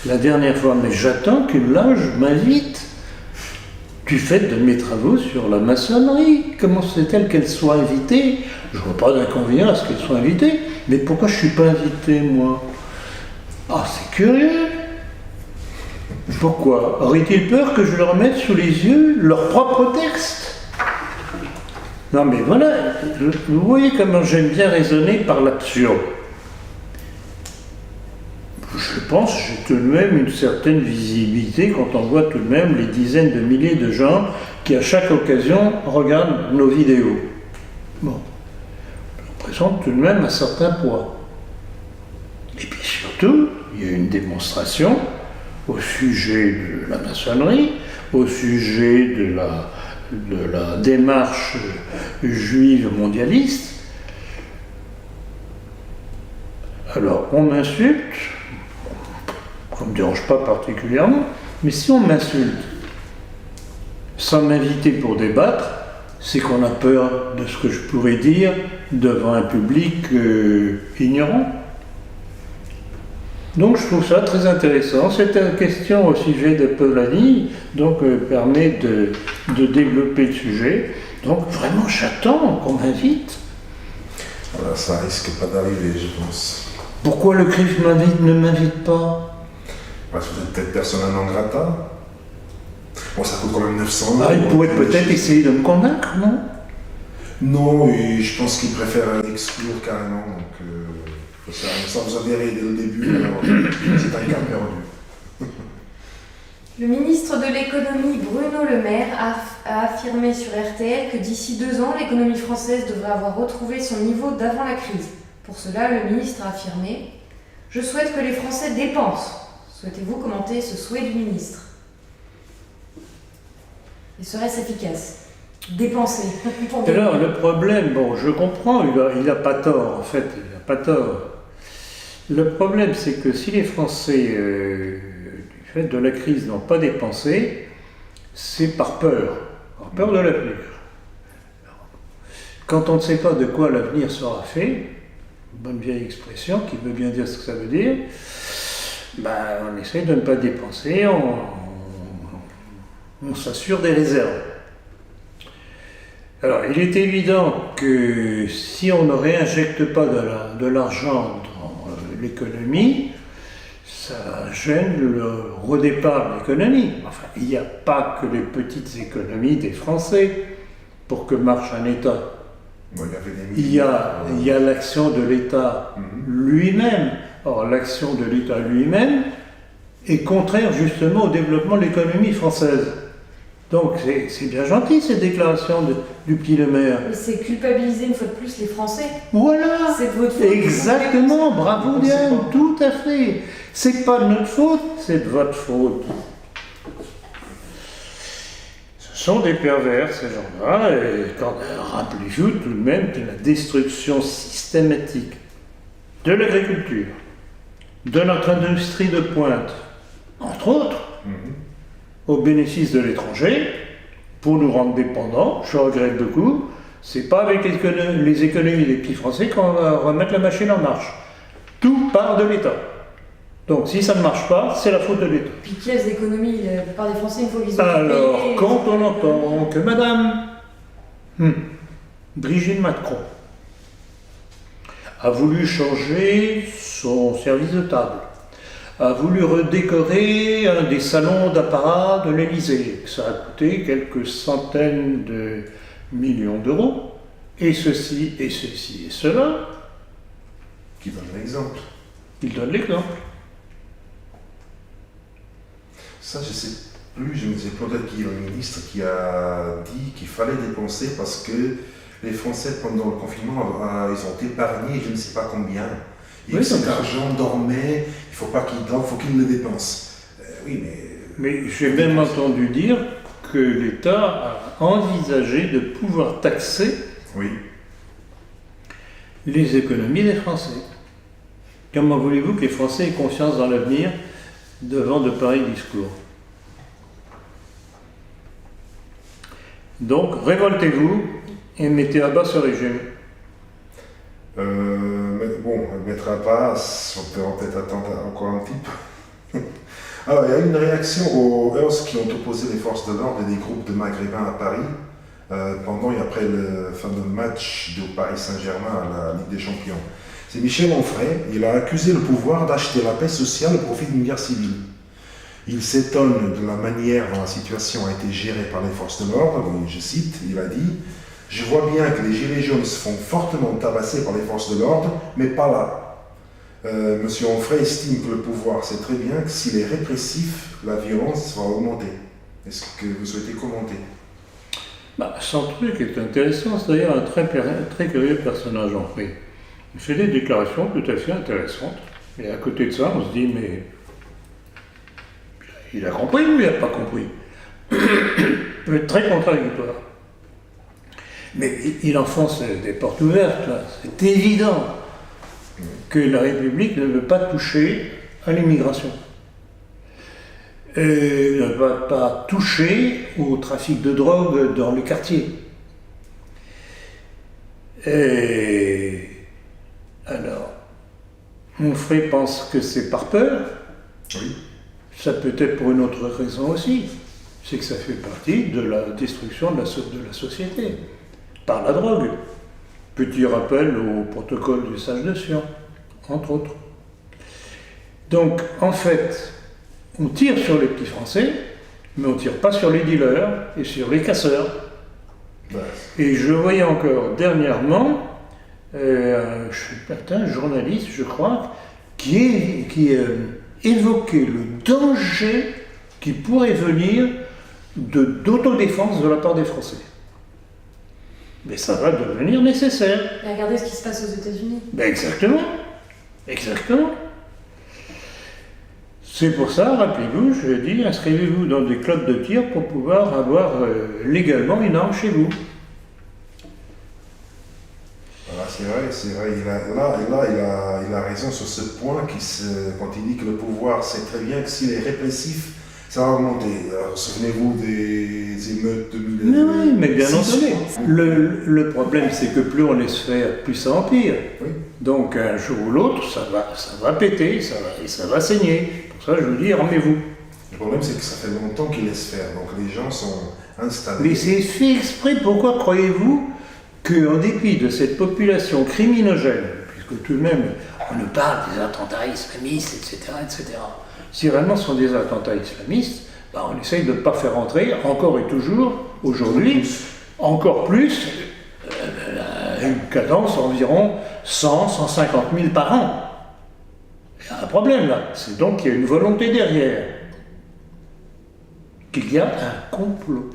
la dernière fois, mais j'attends qu'une loge m'invite du fait de mes travaux sur la maçonnerie. Comment c'est-elle qu'elle soit invitée? Je ne vois pas d'inconvénient à ce qu'elle soit invitée, mais pourquoi je ne suis pas invité, moi? Ah, c'est curieux. Pourquoi? Aurait-il peur que je leur mette sous les yeux leur propre texte? Non, mais voilà, vous voyez comment j'aime bien raisonner par l'absurde. Je pense que j'ai tout de même une certaine visibilité quand on voit tout de même les dizaines de milliers de gens qui à chaque occasion regardent nos vidéos. Bon, ça représente tout de même un certain poids. Et puis surtout, il y a une démonstration au sujet de la maçonnerie, au sujet de la démarche juive mondialiste. Alors, on m'insulte, ça ne me dérange pas particulièrement, mais si on m'insulte sans m'inviter pour débattre, c'est qu'on a peur de ce que je pourrais dire devant un public ignorant. Donc je trouve ça très intéressant. Cette question au sujet de Polony donc permet de développer le sujet. Donc vraiment j'attends qu'on m'invite. Voilà, ça risque pas d'arriver, je pense. Pourquoi le CRIF ne m'invite pas? Parce que vous êtes peut-être persona non grata. Bon, ça coûte quand même 900 €. Ah, il pourrait peut-être essayer de me convaincre, non? Non, et je pense qu'il préfère exclure carrément. Donc, ça vous adhérez dès le début, alors c'est un cas perdu. Le ministre de l'économie Bruno Le Maire a affirmé sur RTL que d'ici 2 ans, l'économie française devrait avoir retrouvé son niveau d'avant la crise. Pour cela, le ministre a affirmé « Je souhaite que les Français dépensent ». Souhaitez-vous commenter ce souhait du ministre? Et serait-ce efficace? Dépenser. Alors, le problème, bon, je comprends, il n'a pas tort, en fait, il n'a pas tort. Le problème, c'est que si les Français, du fait de la crise, n'ont pas dépensé, c'est par peur de l'avenir. Quand on ne sait pas de quoi l'avenir sera fait, bonne vieille expression qui veut bien dire ce que ça veut dire, on essaie de ne pas dépenser, on s'assure des réserves. Alors, il est évident que si on ne réinjecte pas de l'argent dans l'économie, ça gêne le redépart de l'économie. Enfin, il n'y a pas que les petites économies des Français pour que marche un État. Il y a l'action de l'État lui-même. Or, l'action de l'État lui-même est contraire justement au développement de l'économie française. Donc, c'est bien gentil ces déclarations du petit Le Maire. Mais c'est culpabiliser une fois de plus les Français. Voilà. C'est de votre faute. Exactement, bravo Diane, tout à fait. C'est pas de notre faute, c'est de votre faute. Ce sont des pervers, ces gens-là, et rappelez-vous tout de même que la destruction systématique de l'agriculture, de notre industrie de pointe, entre autres, au bénéfice de l'étranger, pour nous rendre dépendants, je regrette beaucoup, c'est pas avec les économies des petits Français qu'on va remettre la machine en marche. Tout part de l'État. Donc si ça ne marche pas, c'est la faute de l'État. Puis quelles économies, la plupart des Français, il faut qu'ils Alors, quand on entend que Madame Brigitte Macron a voulu changer son service de table, a voulu redécorer un des salons d'apparat de l'Élysée. Ça a coûté quelques centaines de millions d'euros. Et ceci, et ceci, et cela. Qui donne l'exemple. Il donne l'exemple. Ça, je ne sais plus, je me disais peut-être qu'il y a un ministre qui a dit qu'il fallait dépenser parce que les Français, pendant le confinement, ils ont épargné je ne sais pas combien. Et cet argent dormait, il ne faut pas qu'il dorme, il faut qu'il le dépense. Oui, mais j'ai même entendu dire que l'État a envisagé de pouvoir taxer les économies des Français. Comment voulez-vous que les Français aient confiance dans l'avenir devant de pareils discours? Donc, révoltez-vous et mettez à bas ce régime. Mettre à bas, on peut peut-être attendre encore un petit peu. Alors, il y a eu une réaction aux Hearst qui ont opposé les forces de l'ordre et des groupes de Maghrébins à Paris pendant et après le fameux match de Paris Saint-Germain à la Ligue des Champions. C'est Michel Onfray, il a accusé le pouvoir d'acheter la paix sociale au profit d'une guerre civile. Il s'étonne de la manière dont la situation a été gérée par les forces de l'ordre. Je cite, il a dit « Je vois bien que les gilets jaunes se font fortement tabasser par les forces de l'ordre, mais pas là. Monsieur Onfray estime que le pouvoir sait très bien que s'il est répressif, la violence va augmenter. » Est-ce que vous souhaitez commenter? Son truc est intéressant, c'est d'ailleurs un très curieux personnage, Onfray. Il fait des déclarations tout à fait intéressantes. Et à côté de ça, on se dit, mais il a compris ou il n'a pas compris? Il peut être très contradictoire. Mais il enfonce des portes ouvertes, là. C'est évident que la République ne veut pas toucher à l'immigration. Ne va pas toucher au trafic de drogue dans les quartiers. Et alors, Onfray pense que c'est par peur. Oui. Ça peut être pour une autre raison aussi. C'est que ça fait partie de la destruction de la société, par la drogue. Petit rappel au protocole du Sage de Sion, entre autres. Donc, en fait, on tire sur les petits Français, mais on ne tire pas sur les dealers et sur les casseurs. Et je voyais encore dernièrement un journaliste, je crois, qui évoquait le danger qui pourrait venir d'autodéfense de la part des Français. Mais ça va devenir nécessaire. Et regardez ce qui se passe aux États-Unis. Exactement. Exactement. C'est pour ça, rappelez-vous, je l'ai dit, inscrivez-vous dans des clubs de tir pour pouvoir avoir légalement une arme chez vous. Voilà, c'est vrai, il a raison sur ce point quand il dit que le pouvoir sait très bien que s'il est répressif, Ça a augmenté. Alors, souvenez-vous des émeutes de 2000. Oui, mais bien entendu. Le problème, c'est que plus on laisse faire, plus ça empire. Oui. Donc, un jour ou l'autre, ça va péter, ça va saigner. Pour ça, je vous dis, armez-vous. Le problème, c'est que ça fait longtemps qu'ils laissent faire. Donc, les gens sont installés. Mais c'est fait exprès. Pourquoi croyez-vous qu'en dépit de cette population criminogène, puisque tout de même, on nous parle des attentats islamistes, etc., si réellement ce sont des attentats islamistes, on essaye de ne pas faire entrer, encore et toujours, aujourd'hui, encore plus, une cadence environ 100, 150 000 par an. Il y a un problème là, c'est donc qu'il y a une volonté derrière, qu'il y a un complot.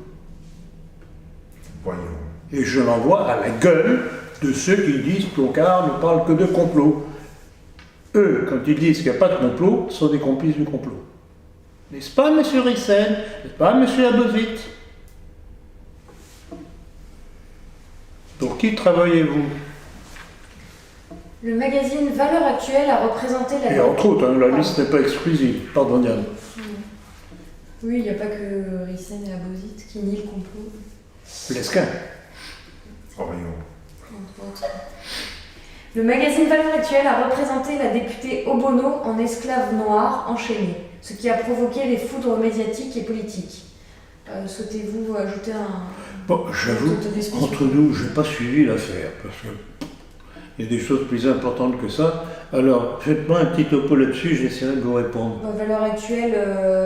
Voyons. Et je l'envoie à la gueule de ceux qui disent que Ploncard ne parle que de complot. Eux, quand ils disent qu'il n'y a pas de complot, sont des complices du complot. N'est-ce pas, M. Rissen? N'est-ce pas, M. Abovit? Pour qui travaillez-vous? Le magazine Valeurs Actuelles a représenté la... Et entre autres, la liste n'est pas exclusive. Pardon, Diane. Oui, il n'y a pas que Rissen et Abovit qui nient le complot. Lesquin. Orion. Entre autres. Le magazine Valeurs Actuelles a représenté la députée Obono en esclave noire enchaînée, ce qui a provoqué les foudres médiatiques et politiques. Souhaitez-vous ajouter un... Bon, j'avoue, entre nous, je n'ai pas suivi l'affaire, parce qu'il y a des choses plus importantes que ça. Alors, faites-moi un petit topo là-dessus, j'essaierai de vous répondre. Valeurs Actuelles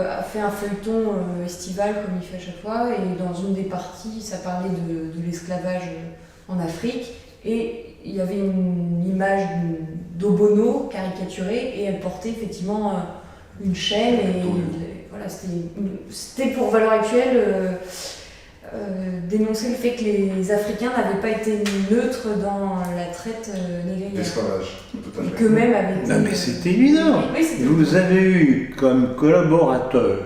a fait un feuilleton estival, comme il fait à chaque fois, et dans une des parties, ça parlait de l'esclavage en Afrique, et il y avait une image d'Obono caricaturée, et elle portait effectivement une chaîne, et voilà, c'était pour Valeurs Actuelles dénoncer le fait que les Africains n'avaient pas été neutres dans la traite négrière. L'esclavage, tout à fait. Et qu'eux-mêmes avaient été... Non mais c'est évident. Oui, vous avez eu comme collaborateur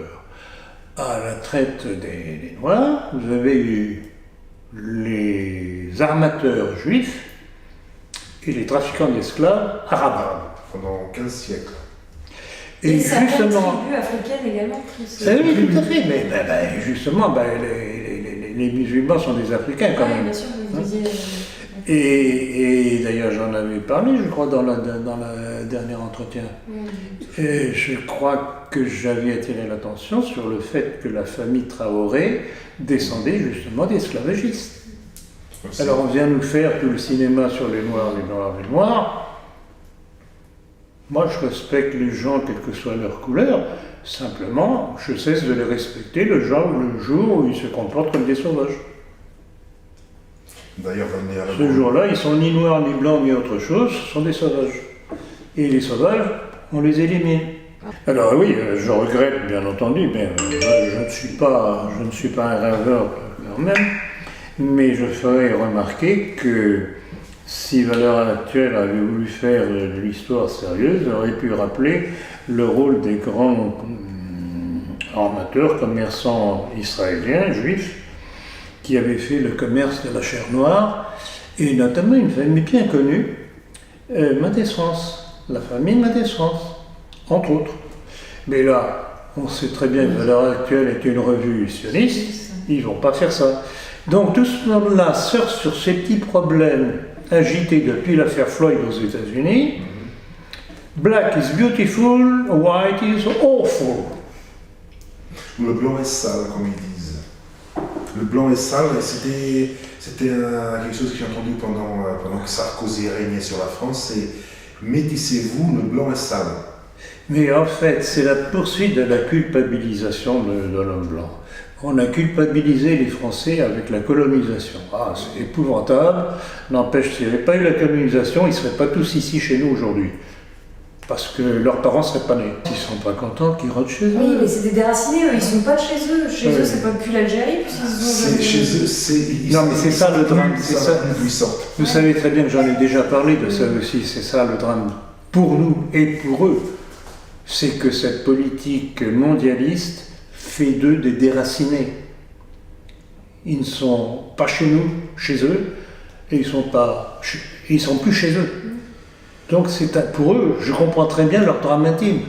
à la traite des Noirs, vous avez eu les armateurs juifs et les trafiquants d'esclaves arabes. Pendant 15 siècles. Et justement, certaines tribus africaines également. Oui, tout à fait, mais justement, les musulmans sont des Africains quand même. Bien sûr, vous disiez... Et d'ailleurs, j'en avais parlé, je crois, dans le dernier entretien. Et je crois que j'avais attiré l'attention sur le fait que la famille Traoré descendait justement d'esclavagistes. Alors on vient nous faire tout le cinéma sur les Noirs, les Noirs, les Noirs. Moi, je respecte les gens, quelle que soit leur couleur. Simplement, je cesse de les respecter le jour où ils se comportent comme des sauvages. D'ailleurs, ce jour-là, ils sont ni noirs, ni blancs, ni autre chose, ce sont des sauvages. Et les sauvages, on les élimine. Alors oui, je regrette, bien entendu, mais je ne suis pas un rêveur quand même, mais je ferai remarquer que si Valeurs Actuelles avait voulu faire de l'histoire sérieuse, elle aurait pu rappeler le rôle des grands armateurs, commerçants israéliens, juifs, qui avaient fait le commerce de la chair noire, et notamment une famille bien connue, Mattes-France, la famille Mattes-France, entre autres. Mais là, on sait très bien que Valeurs Actuelles est une revue sioniste, ils ne vont pas faire ça. Donc tout ce monde-là surfe sur ces petits problèmes agités depuis l'affaire Floyd aux États-Unis. Black is beautiful, white is awful. Le blanc est sale, comme ils disent. Le blanc est sale, et c'était quelque chose que j'ai entendu pendant que Sarkozy régnait sur la France, c'est métissez-vous, le blanc est sale. Mais en fait, c'est la poursuite de la culpabilisation de l'homme blanc. On a culpabilisé les Français avec la colonisation. Ah, c'est épouvantable. N'empêche, s'il n'y avait pas eu la colonisation, ils ne seraient pas tous ici chez nous aujourd'hui. Parce que leurs parents ne seraient pas nés. Ils ne sont pas contents qu'ils rentrent chez eux. Oui, mais c'est des déracinés, eux. Ils ne sont pas chez eux. Chez eux, c'est pas depuis l'Algérie. Chez eux, non, mais c'est ça le drame. C'est ça. Ils sortent. Vous savez très bien que j'en ai déjà parlé de ça aussi. C'est ça le drame pour nous et pour eux. C'est que cette politique mondialiste fait d'eux des déracinés. Ils ne sont pas chez nous, chez eux, et ils sont plus chez eux. Donc pour eux, je comprends très bien leur drame intime.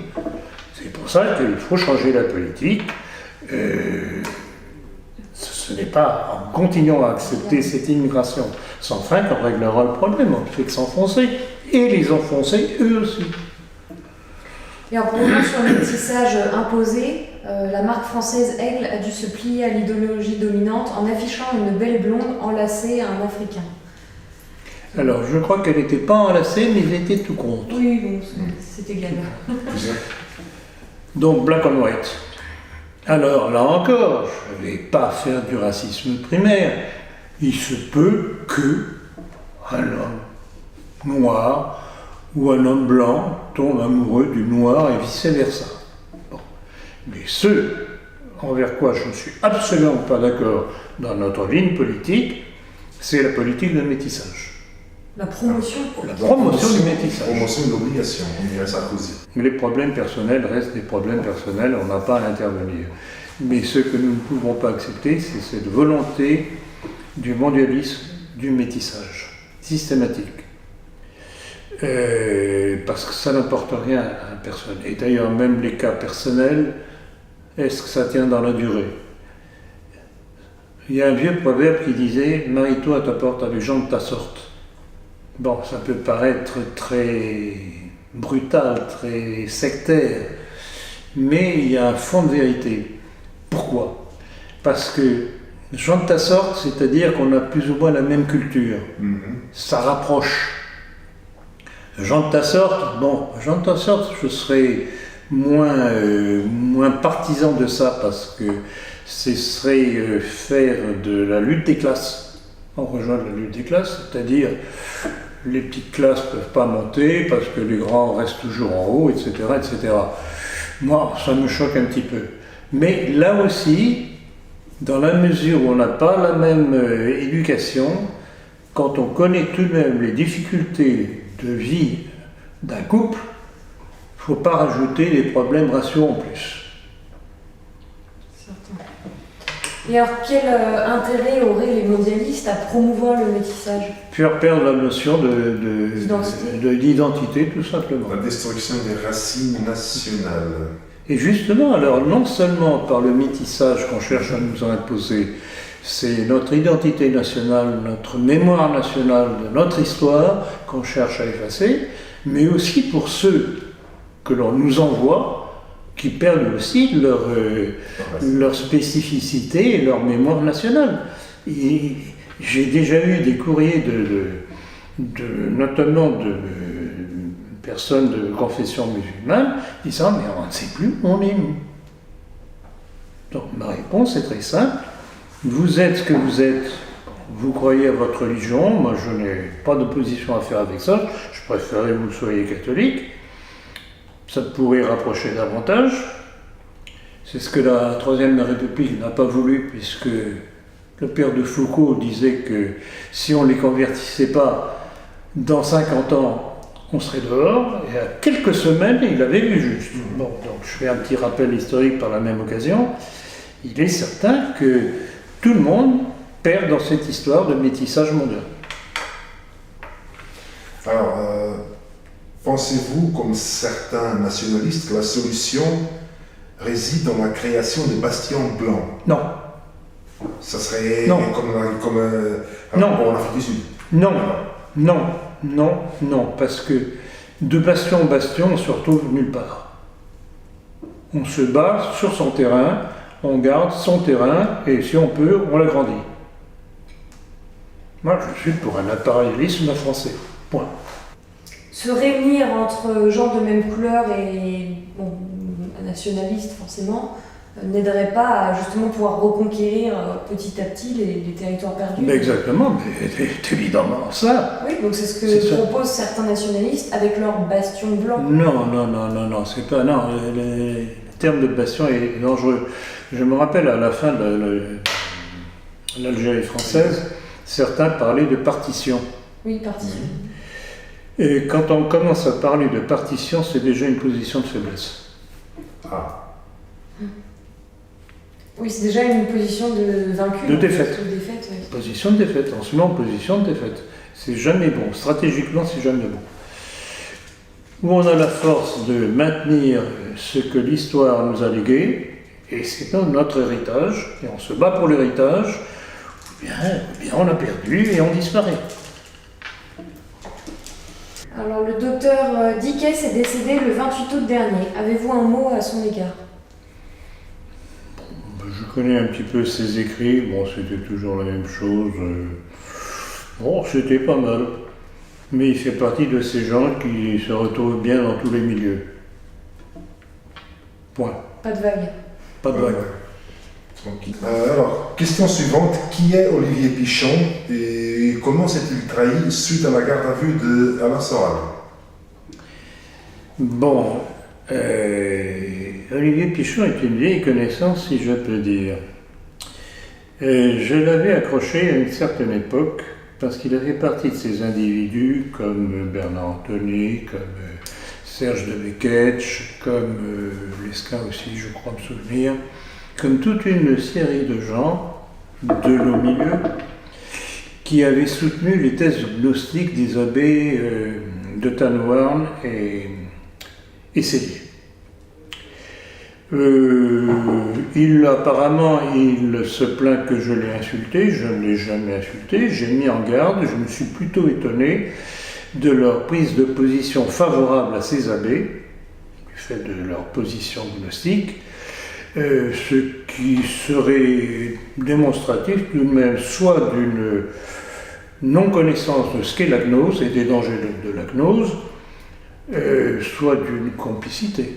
C'est pour ça qu'il faut changer la politique. Ce n'est pas en continuant à accepter cette immigration sans fin qu'on réglera le problème. On ne fait que s'enfoncer. Et les enfoncer, eux aussi. Et en revenant sur le métissage imposé, la marque française Aigle a dû se plier à l'idéologie dominante en affichant une belle blonde enlacée à un Africain. Alors, je crois qu'elle n'était pas enlacée, mais elle était tout contre. Oui, bon, c'est égal. Donc, black and white. Alors, là encore, je ne vais pas faire du racisme primaire. Il se peut que un homme noir ou un homme blanc tombe amoureux du noir et vice-versa. Bon. Mais ce envers quoi je ne suis absolument pas d'accord dans notre ligne politique, c'est la politique de métissage. La promotion. La promotion du métissage. La promotion de l'obligation, on dirait Sarkozy. Les problèmes personnels restent des problèmes personnels, on n'a pas à intervenir. Mais ce que nous ne pouvons pas accepter, c'est cette volonté du mondialisme, du métissage, systématique. Parce que ça n'apporte rien à personne. Et d'ailleurs, même les cas personnels, est-ce que ça tient dans la durée? Il y a un vieux proverbe qui disait « Marie-toi à ta porte avec gens de ta sorte ». Bon, ça peut paraître très brutal, très sectaire, mais il y a un fond de vérité. Pourquoi? Parce que gens de ta sorte, c'est-à-dire qu'on a plus ou moins la même culture. Ça rapproche. Gens de ta sorte, bon, gens de ta sorte, je serais moins partisan de ça parce que ce serait faire de la lutte des classes. On rejoint la lutte des classes, c'est-à-dire les petites classes ne peuvent pas monter parce que les grands restent toujours en haut, etc., etc. Moi, ça me choque un petit peu. Mais là aussi, dans la mesure où on n'a pas la même éducation, quand on connaît tout de même les difficultés de vie d'un couple, il ne faut pas rajouter des problèmes raciaux en plus. Certain. Et alors, quel intérêt auraient les mondialistes à promouvoir le métissage? Faire perdre la notion d'identité, tout simplement. La destruction des racines nationales. Et justement, alors, non seulement par le métissage qu'on cherche à nous imposer, c'est notre identité nationale, notre mémoire nationale, notre histoire qu'on cherche à effacer, mais aussi pour ceux que l'on nous envoie, qui perdent aussi leur spécificité et leur mémoire nationale. Et j'ai déjà eu des courriers notamment de personnes de confession musulmane disant « mais on ne sait plus où on est nous ». Donc ma réponse est très simple. Vous êtes ce que vous êtes, vous croyez à votre religion, moi je n'ai pas d'opposition à faire avec ça, je préférerais que vous soyez catholique, ça pourrait rapprocher davantage. C'est ce que la Troisième République n'a pas voulu, puisque le père de Foucault disait que si on ne les convertissait pas, dans 50 ans, on serait dehors, et à quelques semaines, il avait vu juste. Bon, donc je fais un petit rappel historique par la même occasion. Il est certain que tout le monde perd dans cette histoire de métissage mondial. Alors, pensez-vous, comme certains nationalistes, que la solution réside dans la création de bastions blancs? Non. Ça serait non. comme en Afrique du Sud? Non, non, non, non, parce que de bastion en bastion, on se retrouve nulle part. On se bat sur son terrain, on garde son terrain, et si on peut, on l'agrandit. Moi, je suis pour un impérialisme français. Point. Se réunir entre gens de même couleur et nationalistes, forcément, n'aiderait pas à justement pouvoir reconquérir petit à petit les territoires perdus. Mais exactement, mais c'est évidemment ça. Oui, donc c'est ce que proposent certains nationalistes avec leur bastion blanc. Non, c'est pas. Non, le terme de bastion est dangereux. Je me rappelle à la fin de l'Algérie française, certains parlaient de partition. Oui, partition. Et quand on commence à parler de partition, c'est déjà une position de faiblesse. Ah. Oui, c'est déjà une position de vaincu. De défaite. De défaite, oui. Position de défaite. On se met en position de défaite. C'est jamais bon. Stratégiquement, c'est jamais bon. où on a la force de maintenir ce que l'histoire nous a légué, et c'est notre héritage, et on se bat pour l'héritage, ou bien on a perdu et on disparaît. Alors, le docteur Dickès est décédé le 28 août dernier. Avez-vous un mot à son égard? Je connais un petit peu ses écrits, bon, c'était toujours la même chose. Bon, c'était pas mal. Mais il fait partie de ces gens qui se retrouvent bien dans tous les milieux. Point. Pas de vague. Pas de vague. Tranquille. Alors, question suivante. Qui est Olivier Pichon et comment s'est-il trahi suite à la garde à vue d'Alain Soral? Bon, Olivier Pichon est une vieille connaissance, si je peux dire. Je l'avais accroché à une certaine époque parce qu'il avait partie de ces individus comme Bernard Anthony, comme Serge de Beketch, comme Lescun aussi, je crois me souvenir, comme toute une série de gens de nos milieux qui avaient soutenu les thèses gnostiques des abbés de Tanoarn et Célier. Apparemment, il se plaint que je l'ai insulté, je ne l'ai jamais insulté, j'ai mis en garde, je me suis plutôt étonné de leur prise de position favorable à ces abbés, du fait de leur position gnostique, ce qui serait démonstratif tout de même soit d'une non-connaissance de ce qu'est la gnose et des dangers de la gnose, soit d'une complicité.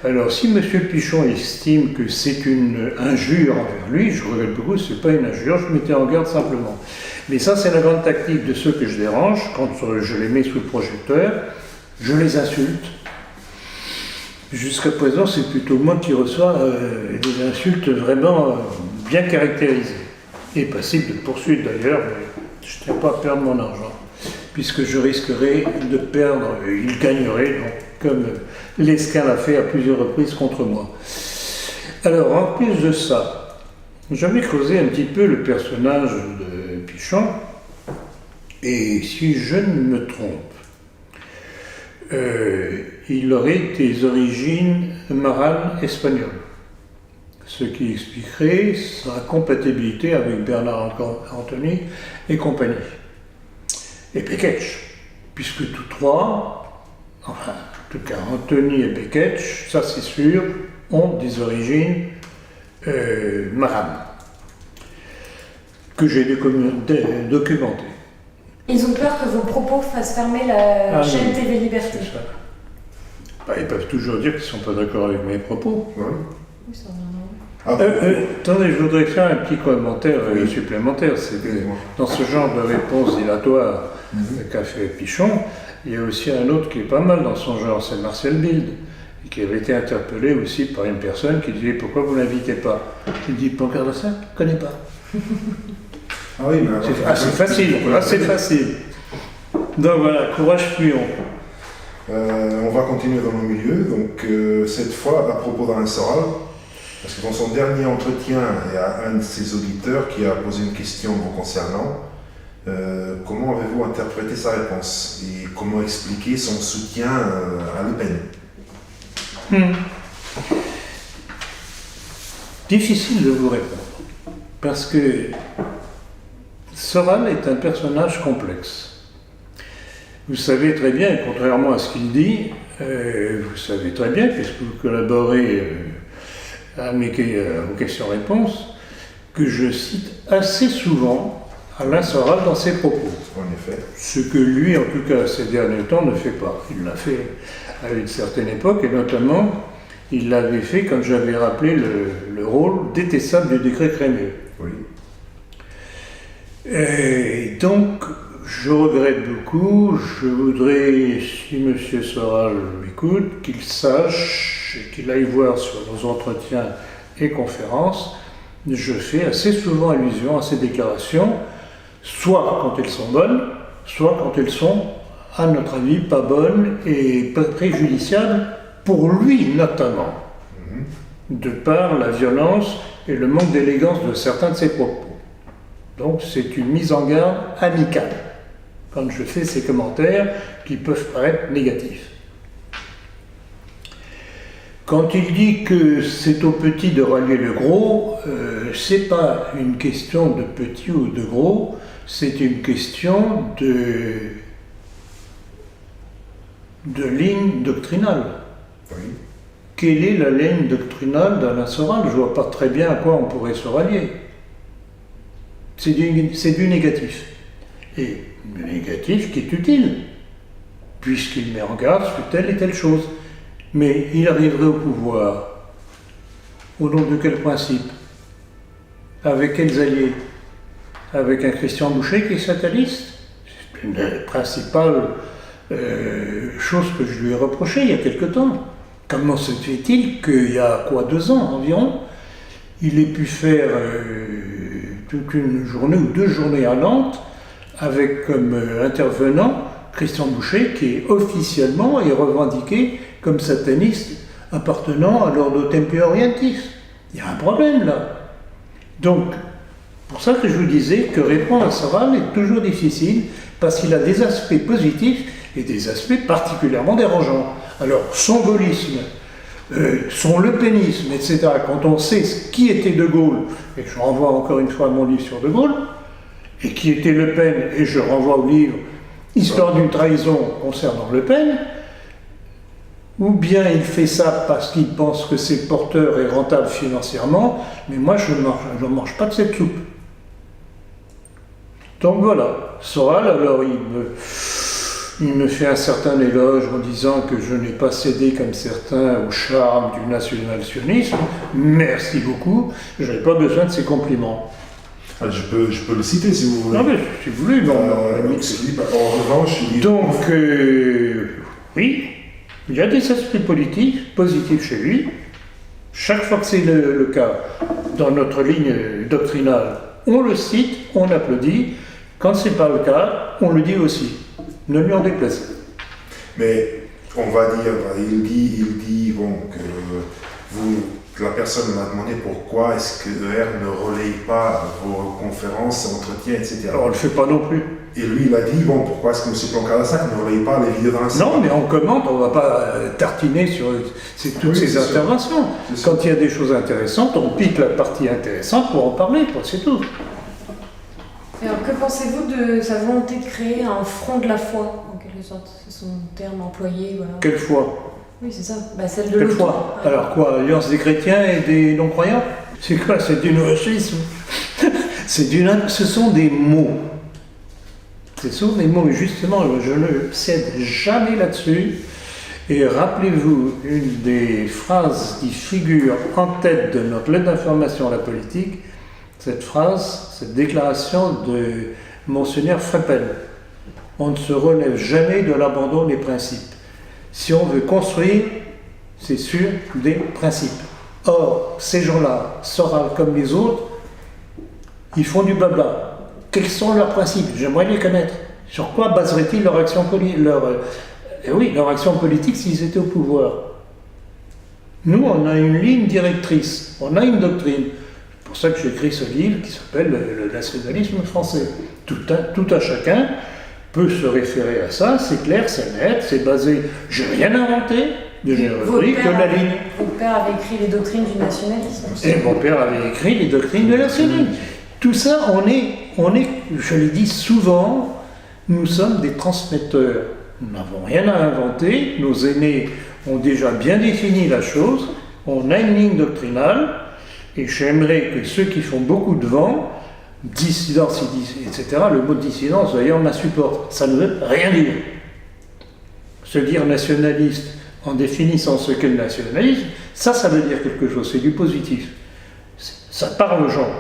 Alors, si M. Pichon estime que c'est une injure envers lui, je regrette beaucoup, ce n'est pas une injure, je mettais en garde simplement. Mais ça, c'est la grande tactique de ceux que je dérange, quand je les mets sous le projecteur, je les insulte. Jusqu'à présent, c'est plutôt moi qui reçois des insultes vraiment bien caractérisées, et passibles de poursuite d'ailleurs, mais je ne tiens pas à perdre mon argent, puisque je risquerais de perdre, il gagnerait, donc, comme Lescun l'a fait à plusieurs reprises contre moi. Alors, en plus de ça, j'avais creusé un petit peu le personnage de Pichon, et si je ne me trompe, il aurait des origines maranes espagnoles, ce qui expliquerait sa compatibilité avec Bernard Anthony et compagnie. Et Beketch, puisque tous trois, enfin, en tout cas Anthony et Beketch, ça c'est sûr, ont des origines maranes, que j'ai documentées. Ils ont peur que vos propos fassent fermer la chaîne TV Liberté. C'est ça. Bah, ils peuvent toujours dire qu'ils ne sont pas d'accord avec mes propos. Ouais. Oui, ça en a Attendez, je voudrais faire un petit commentaire supplémentaire. C'est que dans ce genre de réponse dilatoire qu'a fait Pichon, il y a aussi un autre qui est pas mal dans son genre, c'est Marcel Bild, qui avait été interpellé aussi par une personne qui disait « Pourquoi vous ne l'invitez pas ?» Il dit « Pancart de ça, je ne connais pas. » Ah oui, mais c'est facile. Donc voilà, courage Puyon. On va continuer dans nos milieux. Donc cette fois, à propos d'Alain Soral, parce que dans son dernier entretien, il y a un de ses auditeurs qui a posé une question vous concernant. Comment avez-vous interprété sa réponse et comment expliquer son soutien à Le Pen? Difficile de vous répondre, parce que Soral est un personnage complexe. Vous savez très bien, contrairement à ce qu'il dit, vous savez très bien, puisque vous collaborez aux questions-réponses, que je cite assez souvent Alain Soral dans ses propos. En effet. Ce que lui, en tout cas ces derniers temps, ne fait pas. Il l'a fait à une certaine époque, et notamment, il l'avait fait quand j'avais rappelé le rôle détestable du décret Crémieux. Oui. Et donc, je regrette beaucoup, je voudrais, si M. Soral m'écoute, qu'il sache et qu'il aille voir sur nos entretiens et conférences, je fais assez souvent allusion à ces déclarations, soit quand elles sont bonnes, soit quand elles sont, à notre avis, pas bonnes et préjudiciables, pour lui notamment, de par la violence et le manque d'élégance de certains de ses propos. Donc c'est une mise en garde amicale. quand je fais ces commentaires qui peuvent paraître négatifs. Quand il dit que c'est aux petits de rallier le gros, c'est pas une question de petit ou de gros, c'est une question de ligne doctrinale. Oui. Quelle est la ligne doctrinale d'Alain Soral? Je vois pas très bien à quoi on pourrait se rallier. C'est du négatif. Et le négatif qui est utile, puisqu'il met en garde sur telle et telle chose. Mais il arriverait au pouvoir au nom de quel principe? Avec quels alliés? Avec un Christian Boucher qui est sataniste? C'est une des principales choses que je lui ai reprochées il y a quelque temps. Comment se fait-il qu'il y a 2 ans environ, il ait pu faire toute une journée ou 2 journées à Nantes avec comme intervenant Christian Boucher, qui est officiellement et revendiqué comme sataniste appartenant à l'Ordo Templi Orientis. Il y a un problème là. Donc, pour ça que je vous disais que répondre à Soral est toujours difficile, parce qu'il a des aspects positifs et des aspects particulièrement dérangeants. Alors, son gaullisme, son lepénisme, etc., quand on sait qui était De Gaulle, et je renvoie encore une fois à mon livre sur De Gaulle, et qui était Le Pen, et je renvoie au livre Histoire d'une trahison concernant Le Pen, ou bien il fait ça parce qu'il pense que c'est porteur et rentable financièrement, mais moi je ne mange pas de cette soupe. Donc voilà, Soral, alors il me fait un certain éloge en disant que je n'ai pas cédé comme certains au charme du national-sionisme. Merci beaucoup, je n'ai pas besoin de ces compliments. Je peux le citer si vous voulez. Non mais si vous voulez, en revanche, donc oui, il y a des aspects positifs chez lui. Chaque fois que c'est le cas, dans notre ligne doctrinale, on le cite, on applaudit. Quand ce n'est pas le cas, on le dit aussi. Ne lui en déplaise. Mais on va dire, il dit bon, que la personne m'a demandé pourquoi est-ce que ER ne relaye pas vos conférences, entretiens, etc. Alors on ne le fait pas non plus. Et lui, il a dit, bon, pourquoi est-ce que M. Plancarassac ne relaye pas les vidéos dans la salle? Non, mais on commente, on ne va pas tartiner sur toutes ces interventions. Quand il y a des choses intéressantes, on pique la partie intéressante pour en parler, c'est tout. Alors, que pensez-vous de sa volonté de créer un front de la foi, en quelque sorte? C'est son terme employé, voilà. Quelle foi? Oui, c'est ça. Celle de Quelle l'autre. foi? Alors quoi, alliance des chrétiens et des non-croyants? C'est quoi? C'est du nouveauchisme. Ce sont des mots. Ce sont des mots, justement, je ne cède jamais là-dessus. Et rappelez-vous, une des phrases qui figure en tête de notre lettre d'information à la politique, cette phrase, cette déclaration de Monseigneur Freppel. On ne se relève jamais de l'abandon des principes. Si on veut construire, c'est sur des principes. Or, ces gens-là, Soral comme les autres, ils font du blabla. Quels sont leurs principes? J'aimerais les connaître. Sur quoi baseraient-ils leur action politique s'ils étaient au pouvoir? Nous, on a une ligne directrice, on a une doctrine. C'est pour ça que j'ai écrit ce livre qui s'appelle Le nationalisme français. Tout un chacun peut se référer à ça, c'est clair, c'est net, c'est basé. J'ai rien inventé, j'ai repris que la ligne. Votre père avait écrit les doctrines du nationalisme. Et mon père avait écrit les doctrines du nationalisme. Tout ça, on est, je l'ai dit souvent, nous sommes des transmetteurs. Nous n'avons rien à inventer, nos aînés ont déjà bien défini la chose, on a une ligne doctrinale, et j'aimerais que ceux qui font beaucoup de vent, dissidence, etc., le mot dissidence d'ailleurs m'insupporte, ça ne veut rien dire. Se dire nationaliste en définissant ce qu'est le nationalisme, ça veut dire quelque chose, c'est du positif. Ça parle aux gens.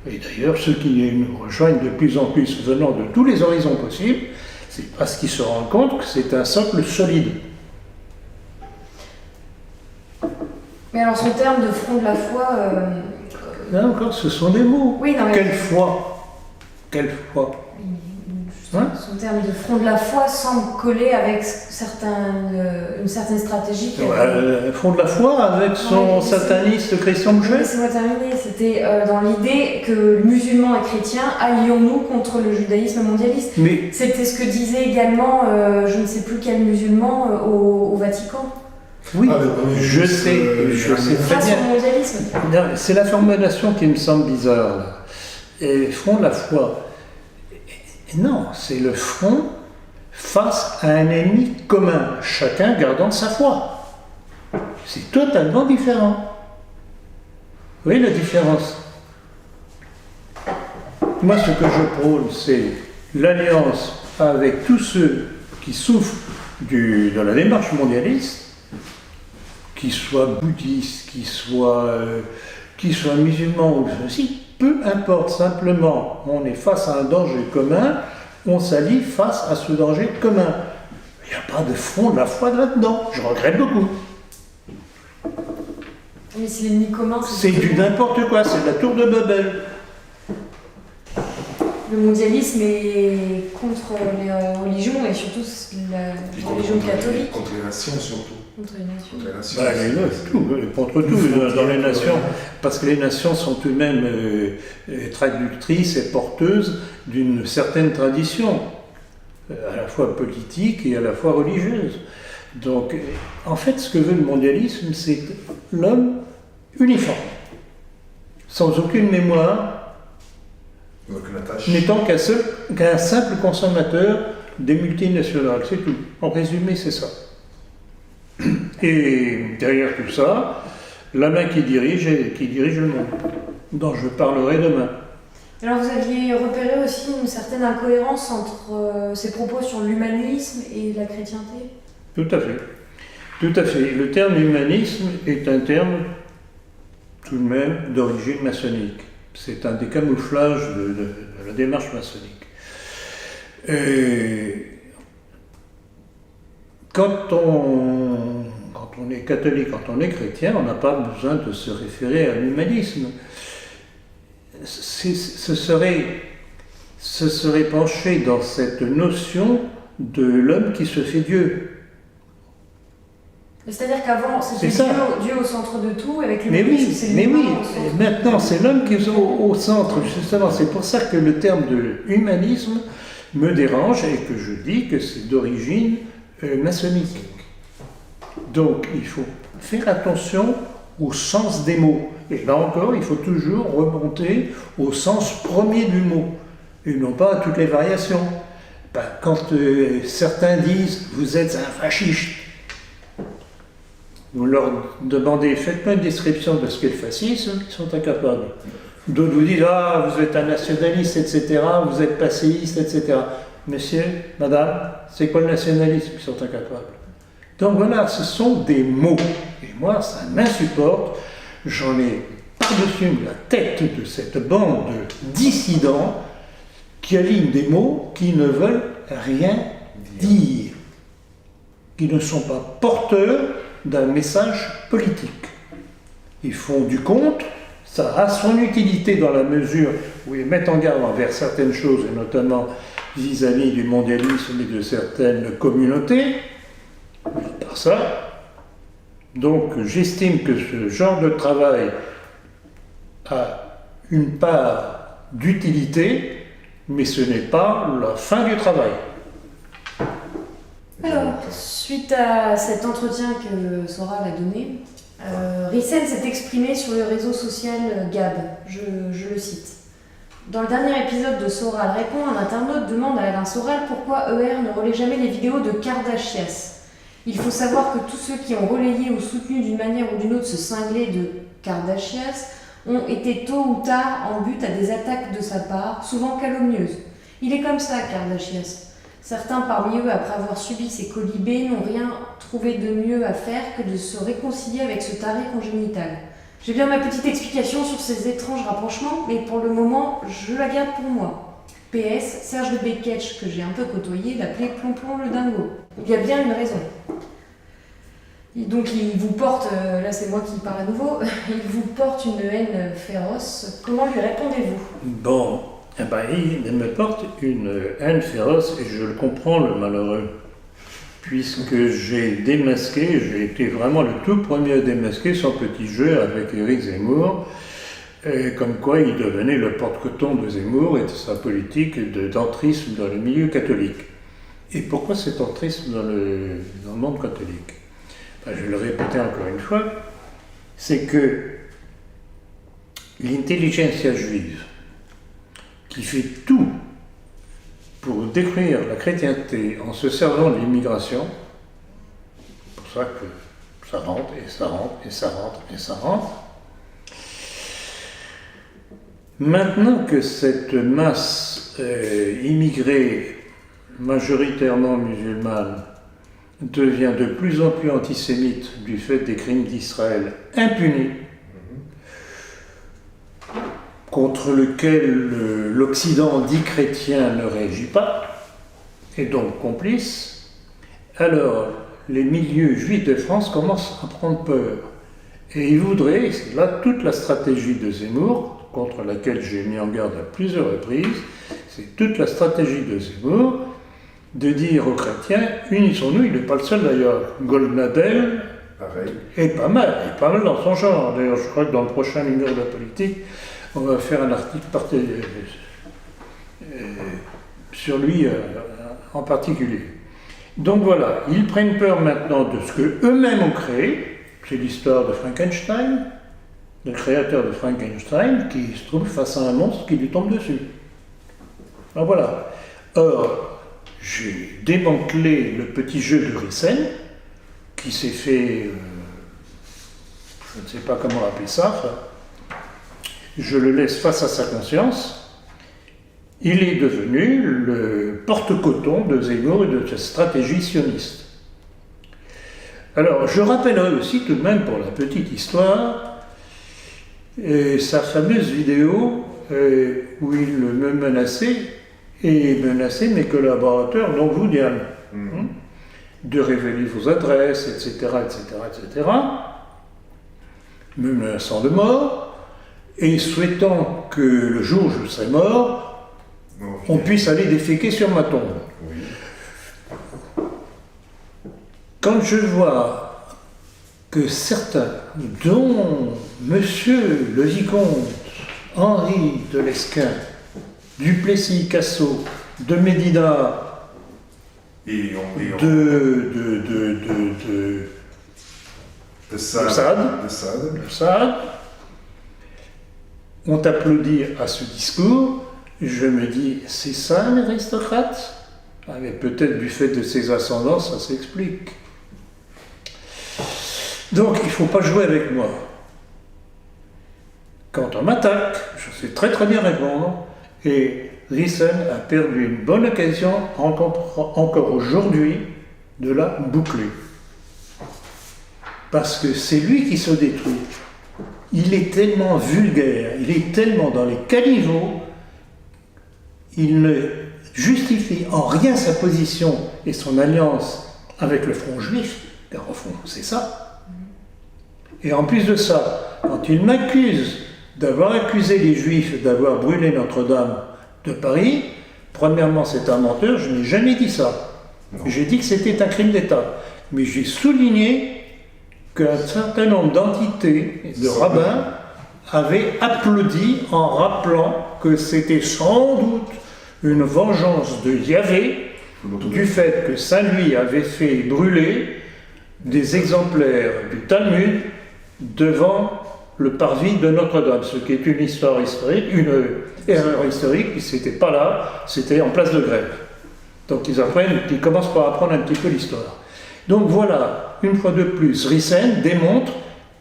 Et d'ailleurs, ceux qui nous rejoignent de plus en plus venant de tous les horizons possibles, c'est parce qu'ils se rendent compte que c'est un socle solide. Mais alors, son terme de front de la foi... Là encore, ce sont des mots. Oui, non, mais... Quelle foi? Quelle foi? Son terme de front de la foi semble coller avec une certaine stratégie. Front de la foi avec son sataniste Christian Boucher. Laissez-moi terminer. C'était dans l'idée que musulmans et chrétiens allions-nous contre le judaïsme mondialiste. Mais c'était ce que disait également, je ne sais plus quel musulman au Vatican. Oui, je sais très bien. C'est la formulation qui me semble bizarre. Là. Et front de la foi. Non, c'est le front face à un ennemi commun, chacun gardant sa foi. C'est totalement différent. Vous voyez la différence? Moi, ce que je prône, c'est l'alliance avec tous ceux qui souffrent de la démarche mondialiste, qu'ils soient bouddhistes, qu'ils soient musulmans ou ceci. Peu importe, simplement, on est face à un danger commun, on s'allie face à ce danger commun. Il n'y a pas de front de la foi là-dedans, je regrette beaucoup. Mais c'est l'ennemi commun. C'est du n'importe quoi, c'est de la tour de Babel. Le mondialisme est contre les religions et surtout la religion catholique. Contre les nations surtout. Contre les nations. Contre tout dans les nations, parce que les nations sont eux-mêmes traductrices et porteuses d'une certaine tradition, à la fois politique et à la fois religieuse. Donc, en fait, ce que veut le mondialisme, c'est l'homme uniforme, sans aucune mémoire, n'étant qu'un simple consommateur des multinationales, c'est tout. En résumé, c'est ça. Et derrière tout ça, la main qui dirige le monde, dont je parlerai demain. Alors vous aviez repéré aussi une certaine incohérence entre ses propos sur l'humanisme et la chrétienté? Tout à fait. Tout à fait. Le terme humanisme est un terme tout de même d'origine maçonnique. C'est un des camouflages de la démarche maçonnique. Et quand on est catholique, quand on est chrétien, on n'a pas besoin de se référer à l'humanisme. Ce serait pencher dans cette notion de l'homme qui se fait Dieu. C'est-à-dire qu'avant, c'était Dieu au centre de tout, avec l'humanisme, c'est l'humain au centre. Maintenant, c'est l'homme qui est au centre, justement. C'est pour ça que le terme de humanisme me dérange et que je dis que c'est d'origine maçonnique. Donc, il faut faire attention au sens des mots. Et là encore, il faut toujours remonter au sens premier du mot, et non pas à toutes les variations. Quand certains disent « vous êtes un fasciste », vous leur demandez « faites-moi une description de ce qu'est le fascisme », ils sont incapables. D'autres vous disent « ah, vous êtes un nationaliste, etc., vous êtes passéiste, etc. » Monsieur, madame, c'est quoi le nationalisme? Ils sont incapables. Donc voilà, ce sont des mots. Et moi, ça m'insupporte. J'en ai par-dessus la tête de cette bande de dissidents qui alignent des mots qui ne veulent rien dire, qui ne sont pas porteurs d'un message politique. Ils font du compte, ça a son utilité dans la mesure où ils mettent en garde envers certaines choses, et notamment vis-à-vis du mondialisme et de certaines communautés. Mais par ça, donc j'estime que ce genre de travail a une part d'utilité, mais ce n'est pas la fin du travail. Alors, suite à cet entretien que Soral a donné, Rissen s'est exprimé sur le réseau social Gab. Je le cite. Dans le dernier épisode de Soral répond, un internaute demande à Alain Soral pourquoi ER ne relaie jamais les vidéos de Kardashias. Il faut savoir que tous ceux qui ont relayé ou soutenu d'une manière ou d'une autre ce cinglé de Kardashias ont été tôt ou tard en but à des attaques de sa part, souvent calomnieuses. Il est comme ça, Kardashias. Certains parmi eux, après avoir subi ces colibés, n'ont rien trouvé de mieux à faire que de se réconcilier avec ce taré congénital. J'ai bien ma petite explication sur ces étranges rapprochements, mais pour le moment, je la garde pour moi. PS, Serge de Beketch, que j'ai un peu côtoyé, l'appelait Plomplom le dingo. Il y a bien une raison. Et donc il vous porte, là c'est moi qui parle à nouveau, il vous porte une haine féroce. Comment lui répondez-vous? Bon, eh ben, il me porte une haine féroce et je le comprends, le malheureux. Puisque j'ai démasqué, j'ai été vraiment le tout premier à démasquer son petit jeu avec Éric Zemmour, et comme quoi il devenait le porte-coton de Zemmour et de sa politique d'entrisme dans le milieu catholique. Et pourquoi cet entrisme dans le monde catholique? Ben, je vais le répéter encore une fois, c'est que l'intelligentsia juive, qui fait tout pour détruire la chrétienté en se servant de l'immigration, c'est pour ça que ça rentre et ça rentre et ça rentre et ça rentre. Maintenant que cette masse immigrée, majoritairement musulmane, devient de plus en plus antisémite du fait des crimes d'Israël impunis, contre lequel l'Occident dit chrétien ne réagit pas, et donc complice, alors les milieux juifs de France commencent à prendre peur. Et ils voudraient, c'est là toute la stratégie de Zemmour, contre laquelle j'ai mis en garde à plusieurs reprises, c'est toute la stratégie de Zemmour, de dire aux chrétiens, unissons-nous, il n'est pas le seul d'ailleurs, Goldnadel est pas mal dans son genre. D'ailleurs, je crois que dans le prochain numéro de la politique, on va faire un article sur lui en particulier. Donc voilà, ils prennent peur maintenant de ce qu'eux-mêmes ont créé, c'est l'histoire de Frankenstein, le créateur de Frankenstein, qui se trouve face à un monstre qui lui tombe dessus. Ben voilà. Or, j'ai démantelé le petit jeu de Rissen, qui s'est fait, je ne sais pas comment appeler ça, je le laisse face à sa conscience. Il est devenu le porte-coton de Zemmour et de sa stratégie sioniste. Alors, je rappellerai aussi tout de même pour la petite histoire, sa fameuse vidéo où il me menaçait et menaçait mes collaborateurs, dont vous, Diane, de révéler vos adresses, etc., me menaçant de mort, et souhaitant que le jour où je serai mort, on puisse aller déféquer sur ma tombe. Quand je vois que certains, dont Monsieur le Vicomte Henri de Lesquen, Duplessis-Cassot, de Médina, de Sade, ont applaudi à ce discours, je me dis, c'est ça un aristocrate? Ah, mais peut-être du fait de ses ascendants, ça s'explique. Donc, il ne faut pas jouer avec moi. Quand on m'attaque, je sais très bien répondre, et Rissen a perdu une bonne occasion, encore aujourd'hui, de la boucler. Parce que c'est lui qui se détruit. Il est tellement vulgaire, il est tellement dans les caniveaux, il ne justifie en rien sa position et son alliance avec le Front Juif, car au fond, c'est ça. Et en plus de ça, quand il m'accuse d'avoir accusé les Juifs d'avoir brûlé Notre-Dame de Paris, premièrement, c'est un menteur, je n'ai jamais dit ça. J'ai dit que c'était un crime d'État. Mais j'ai souligné qu'un certain nombre d'entités et de rabbins avaient applaudi en rappelant que c'était sans doute une vengeance de Yahvé du fait que Saint-Louis avait fait brûler des exemplaires du Talmud devant le parvis de Notre-Dame, ce qui est une histoire historique, une erreur historique, qui n'était pas là, c'était en place de Grève. Donc ils commencent par apprendre un petit peu l'histoire. Donc voilà, une fois de plus, Rissen démontre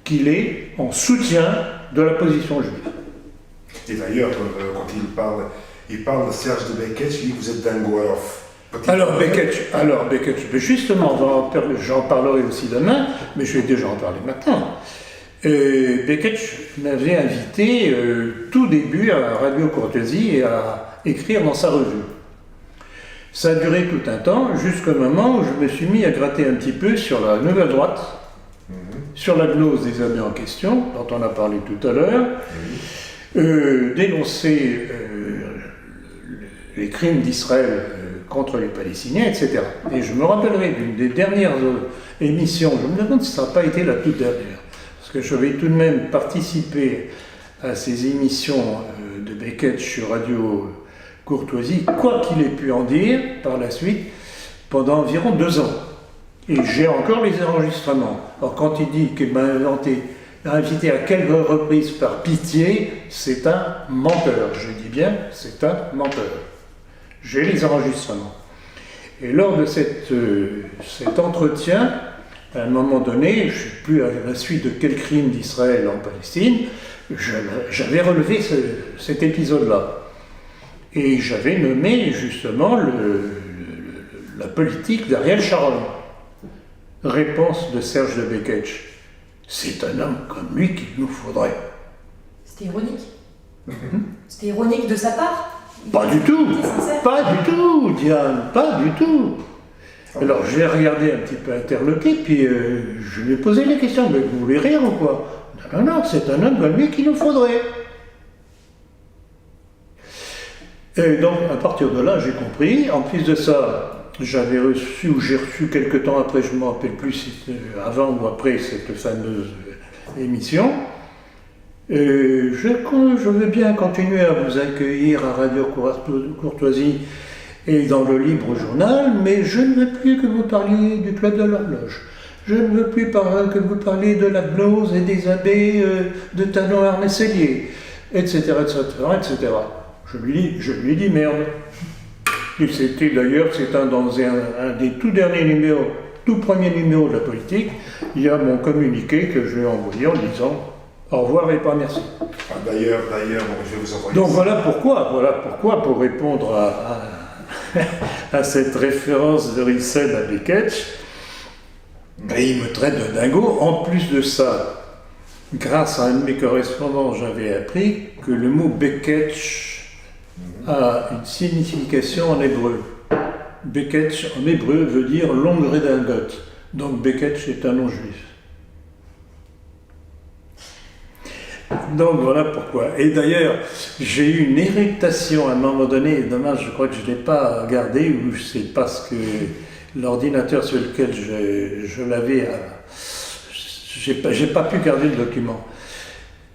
qu'il est en soutien de la position juive. Et d'ailleurs, quand il parle de Serge de Beketch, il dit que vous êtes dingo. Alors Beketch, justement, j'en parlerai aussi demain, mais je vais déjà en parler maintenant. Beketch m'avait invité tout début à Radio Courtoisie et à écrire dans sa revue. Ça a duré tout un temps, jusqu'au moment où je me suis mis à gratter un petit peu sur la nouvelle droite, sur la gnose des années en question, dont on a parlé tout à l'heure, dénoncer les crimes d'Israël contre les Palestiniens, etc. Et je me rappellerai d'une des dernières émissions, je me demande si ça n'a pas été la toute dernière, parce que j'avais tout de même participé à ces émissions de Beckett sur Radio Courtoisie, quoi qu'il ait pu en dire par la suite, pendant environ 2 ans. Et j'ai encore les enregistrements. Alors quand il dit qu'il m'a invité à quelques reprises par pitié, c'est un menteur. Je dis bien, c'est un menteur. J'ai les enregistrements. Et lors de cet entretien, à un moment donné, je ne sais plus à la suite de quel crime d'Israël en Palestine, j'avais relevé cet épisode-là. Et j'avais nommé justement la politique d'Ariel Sharon. Réponse de Serge de Beketch. C'est un homme comme lui qu'il nous faudrait. C'était ironique. C'était ironique de sa part. Pas du tout. Pas du tout, Diane, pas du tout. Alors j'ai regardé un petit peu interloqué, puis je lui ai posé les questions. Mais vous voulez rire ou quoi? Non, non, c'est un homme comme lui qu'il nous faudrait. Et donc à partir de là, j'ai compris. En plus de ça, j'avais reçu, ou j'ai reçu quelque temps après, je ne me rappelle plus si c'était avant ou après cette fameuse émission. Je veux bien continuer à vous accueillir à Radio Courtoisie et dans le Libre Journal, mais je ne veux plus que vous parliez du Club de l'Horloge. Je ne veux plus que vous parliez de la Blose et des abbés de Talon-Armé-Cellier, etc., etc., etc. Je lui ai dit merde. Et c'était d'ailleurs, dans un des tout derniers numéros, tout premier numéro de la politique, il y a mon communiqué que je lui ai envoyé en disant au revoir et pas merci. D'ailleurs, je vais vous envoyer. Donc voilà pourquoi, pour répondre à cette référence de Rissen à Beketch, il me traite de dingo. En plus de ça, grâce à un de mes correspondants, j'avais appris que le mot Beketch a une signification en hébreu. Beketch en hébreu veut dire longue redingote. Donc Beketch est un nom juif. Donc voilà pourquoi. Et d'ailleurs, j'ai eu une irritation à un moment donné, dommage, je crois que je ne l'ai pas gardé, ou je ne sais pas ce que l'ordinateur sur lequel je l'avais, j'ai pas pu garder le document.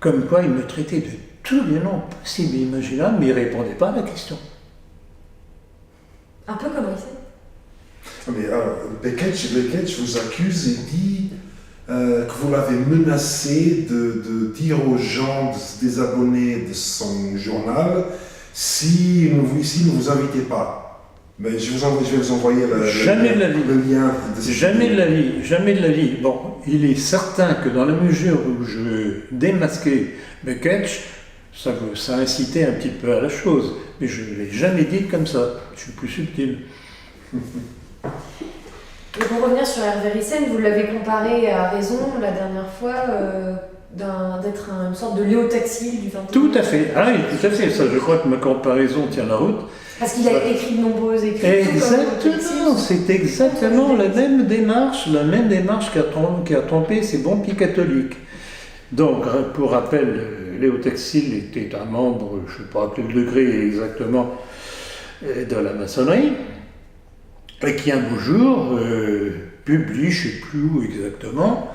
Comme quoi il me traitait de tous les noms possibles et imaginables, mais il ne répondait pas à la question. Un peu comme Rissen. Mais alors, Beketch vous accuse et dit que vous l'avez menacé de dire aux gens de se désabonner de son journal si ne vous invitez pas. Mais je vais vous envoyer le lien. Jamais de la vie. Bon, il est certain que dans la mesure où je démasquais Beketch, ça incitait un petit peu à la chose. Mais je ne l'ai jamais dit comme ça. Je suis plus subtil. Et pour revenir sur Hervé Rissen, vous l'avez comparé à raison la dernière fois d'être une sorte de Léo Taxil du 21e. Tout à fait. Ah oui, tout à fait. Ça, je crois que ma comparaison tient la route. Parce qu'il a écrit de nombreux écrits. Exactement, c'est exactement la même démarche qui a trompé ces bons petits catholiques. Donc, pour rappel, Léo Taxil était un membre, je ne sais pas à quel degré exactement, de la maçonnerie, et qui un beau jour publie, je ne sais plus où exactement,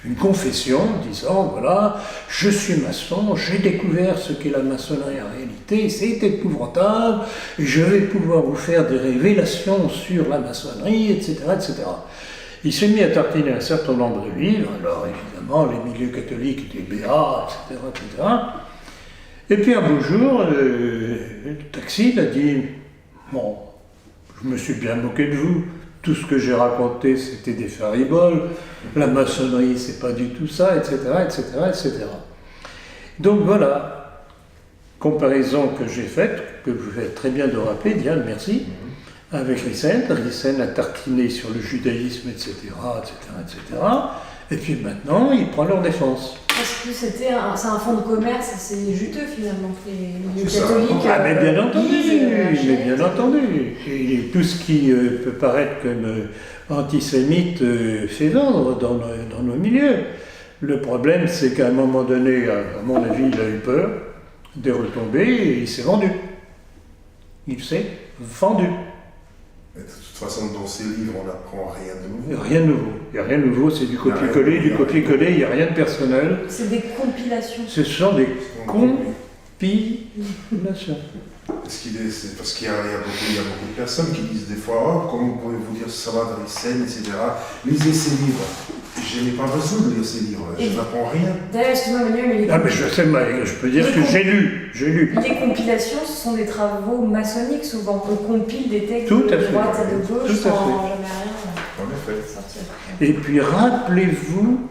une confession disant voilà, je suis maçon, j'ai découvert ce qu'est la maçonnerie en réalité, c'est épouvantable, je vais pouvoir vous faire des révélations sur la maçonnerie, etc., etc. Il s'est mis à tartiner un certain nombre de livres, alors évidemment les milieux catholiques étaient béats, etc., etc. Et puis un beau jour, Taxil a dit bon, je me suis bien moqué de vous. Tout ce que j'ai raconté, c'était des fariboles. La maçonnerie, c'est pas du tout ça, etc., etc., etc. Donc voilà, comparaison que j'ai faite, que vous faites très bien de rappeler, Diane, merci, avec Rissen. Rissen a tartiné sur le judaïsme, etc., etc., etc. Et puis maintenant, il prend leur défense. Parce que c'est un fonds de commerce, c'est juteux finalement, les catholiques. Ah, mais bien entendu, Et tout ce qui peut paraître comme antisémite fait vendre dans nos milieux. Le problème, c'est qu'à un moment donné, à mon avis, il a eu peur, des retombées et il s'est vendu. Il s'est vendu. Et de toute façon, dans ces livres, on n'apprend rien de nouveau. Rien de nouveau. Il n'y a rien de nouveau, c'est du copier-coller, il n'y a rien de personnel. C'est des compilations. Ce sont des compilations. C'est parce qu'il y a beaucoup de personnes qui disent des fois, oh, comment pouvez-vous dire ça va dans les scènes, etc. Lisez ces livres. Je n'ai pas besoin de lire ces livres, je n'apprends rien. D'ailleurs, excuse-moi Manuel, mais mais je peux dire que j'ai lu. Les compilations, ce sont des travaux maçonniques souvent. On compile des textes Tout à de fait. droite et de gauche Tout à sans fait. jamais rien En effet. sortir. Et puis rappelez-vous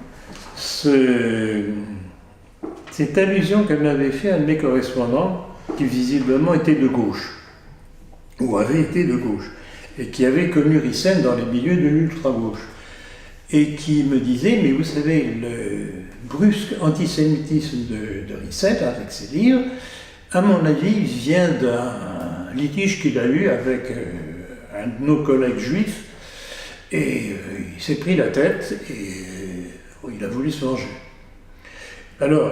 cette allusion qu'elle m'avait fait à un de mes correspondants qui visiblement était de gauche, ou avait été de gauche, et qui avait connu Rissen dans les milieux de l'ultra-gauche, et qui me disait, mais vous savez, le brusque antisémitisme de Rissen, avec ses livres, à mon avis, vient d'un litige qu'il a eu avec un de nos collègues juifs, et il s'est pris la tête, et il a voulu se venger. Alors,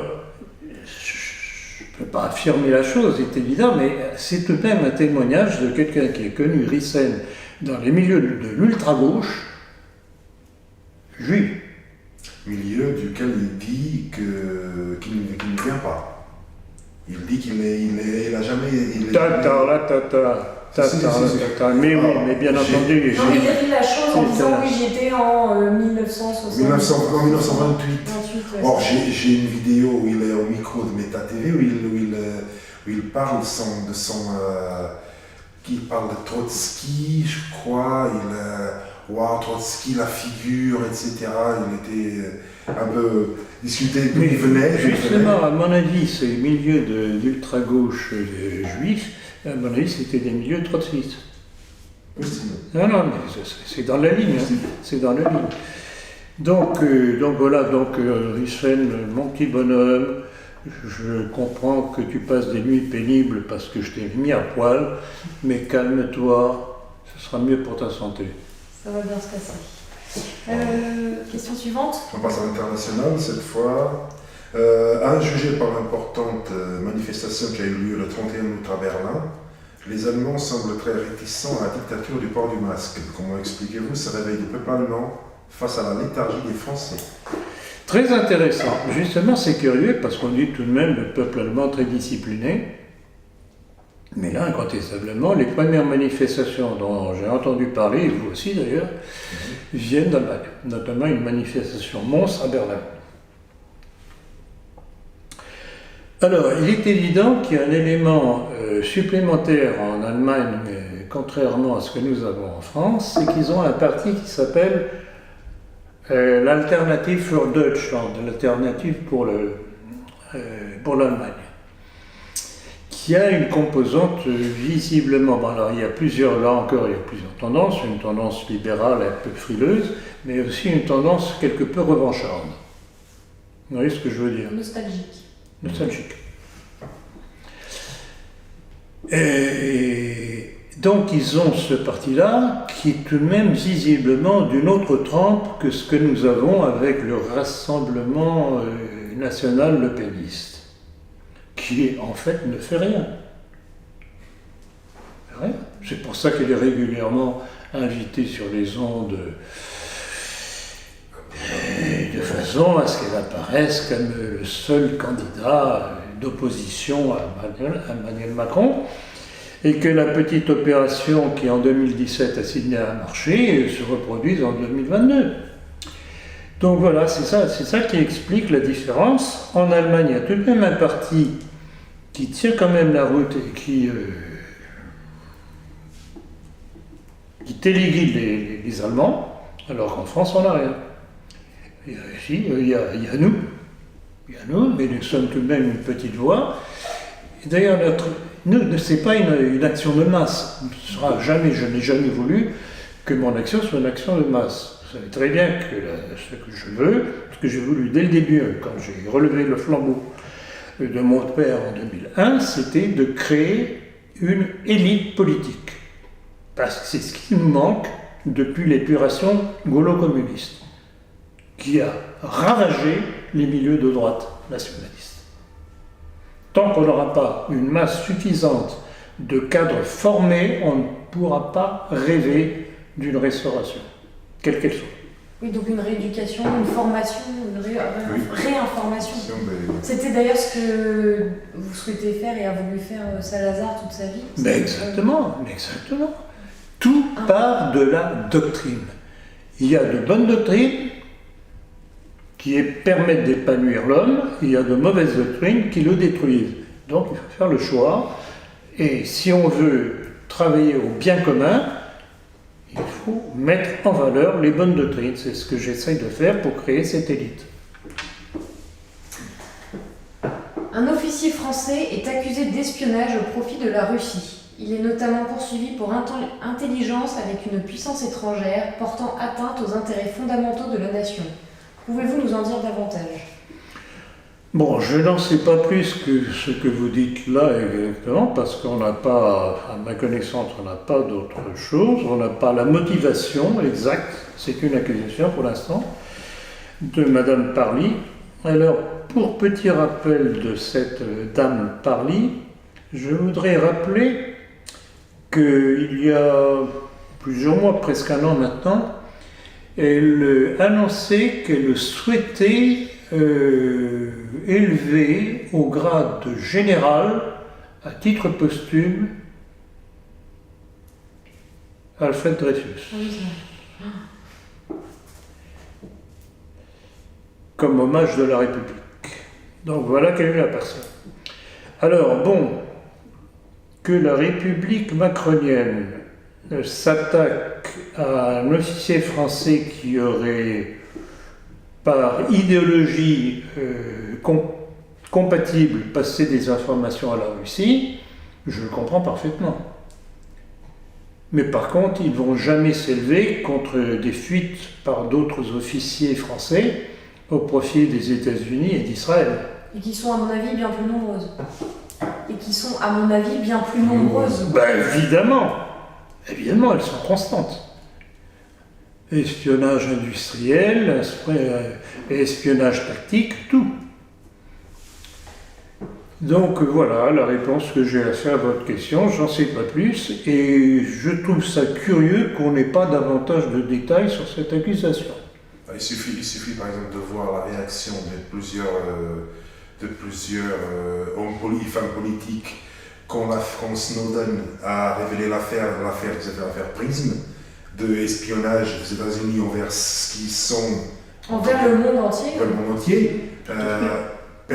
je ne peux pas affirmer la chose, c'est évident, mais c'est tout de même un témoignage de quelqu'un qui a connu Rissen dans les milieux de l'ultra-gauche, juif. Milieu duquel il dit qu'il ne vient pas. Il dit qu'il n'a jamais... Mais oui, mais bien entendu... Non, mais il a dit la chose en disant oui, j'y étais en 1960. 1928. 28, ouais, Or, j'ai une vidéo où il est au micro de Meta TV où il parle qu'il parle de Trotsky, je crois. Trotsky, la figure, etc. Il était un peu discuté d'où il venait. Justement, à mon avis, ces milieux d'ultra-gauche juifs, à mon avis, c'était des milieux trotskistes. Non, mais c'est dans la ligne. C'est dans la ligne. Donc voilà, Rissen, mon petit bonhomme, je comprends que tu passes des nuits pénibles parce que je t'ai mis à poil, mais calme-toi, ce sera mieux pour ta santé. Ça va bien se passer. Question suivante. On passe à l'international cette fois. Jugé par l'importante manifestation qui a eu lieu le 31 août à Berlin, les Allemands semblent très réticents à la dictature du port du masque. Comment expliquez-vous ce réveil du peuple allemand face à la léthargie des Français? Très intéressant. Justement, c'est curieux parce qu'on dit tout de même le peuple allemand très discipliné. Mais là, incontestablement, les premières manifestations dont j'ai entendu parler, et vous aussi d'ailleurs, viennent d'Allemagne, notamment une manifestation monstre à Berlin. Alors, il est évident qu'il y a un élément supplémentaire en Allemagne, mais contrairement à ce que nous avons en France, c'est qu'ils ont un parti qui s'appelle l'Alternative für Deutschland, l'alternative pour l'Allemagne, qui a une composante visiblement, alors il y a plusieurs tendances, une tendance libérale un peu frileuse, mais aussi une tendance quelque peu revancharde. Vous voyez ce que je veux dire? Nostalgique. Et donc ils ont ce parti-là qui est tout de même visiblement d'une autre trempe que ce que nous avons avec le Rassemblement national le péniste, qui en fait ne fait rien. C'est pour ça qu'elle est régulièrement invitée sur les ondes de façon à ce qu'elle apparaisse comme le seul candidat d'opposition à Emmanuel Macron, et que la petite opération qui en 2017 a signé un marché se reproduise en 2022. Donc voilà, c'est ça qui explique la différence. En Allemagne, il y a tout de même un parti qui tient quand même la route et qui téléguide les Allemands, alors qu'en France, on n'a rien. Il y a nous, mais nous sommes tout de même une petite voix. Et d'ailleurs, ce n'est pas une action de masse. Je n'ai jamais voulu que mon action soit une action de masse. Vous savez très bien que ce que je veux, ce que j'ai voulu dès le début, quand j'ai relevé le flambeau de mon père en 2001, c'était de créer une élite politique. Parce que c'est ce qui nous manque depuis l'épuration gaulo-communiste, qui a ravagé les milieux de droite nationalistes. tant qu'on n'aura pas une masse suffisante de cadres formés, on ne pourra pas rêver d'une restauration, quelle qu'elle soit. Oui, donc une rééducation, une formation, une réinformation. C'était d'ailleurs ce que vous souhaitez faire et a voulu faire Salazar toute sa vie. Mais exactement. Tout part de la doctrine. Il y a de bonnes doctrines qui permettent d'épanouir l'homme, il y a de mauvaises doctrines qui le détruisent. Donc il faut faire le choix, et si on veut travailler au bien commun, il faut mettre en valeur les bonnes doctrines. C'est ce que j'essaye de faire pour créer cette élite. Un officier français est accusé d'espionnage au profit de la Russie. Il est notamment poursuivi pour intelligence avec une puissance étrangère portant atteinte aux intérêts fondamentaux de la nation. Pouvez-vous nous en dire davantage ? Bon, je n'en sais pas plus que ce que vous dites là exactement, parce qu'on n'a pas, à ma connaissance, on n'a pas d'autre chose, on n'a pas la motivation exacte, c'est une accusation pour l'instant, de Madame Parly. Alors, pour petit rappel de cette dame Parly, je voudrais rappeler qu'il y a plusieurs mois, presque un an maintenant, elle annonçait qu'elle souhaitait élevé au grade de général à titre posthume Alfred Dreyfus. Comme hommage de la République. Donc voilà quelle est la personne. Alors bon, que la République macronienne s'attaque à un officier français qui aurait par idéologie compatible passer des informations à la Russie, je le comprends parfaitement. Mais par contre, ils ne vont jamais s'élever contre des fuites par d'autres officiers français au profit des États-Unis et d'Israël. Et qui sont, à mon avis, bien plus nombreuses. Évidemment, elles sont constantes. Espionnage industriel, espionnage tactique, tout. Donc voilà la réponse que j'ai à faire à votre question, j'en sais pas plus, et je trouve ça curieux qu'on n'ait pas davantage de détails sur cette accusation. Il suffit par exemple de voir la réaction de plusieurs hommes et femmes politiques quand Snowden a révélé l'affaire Prism, de espionnage des États-Unis envers ce qui sont... Envers le monde entier. Envers le monde entier.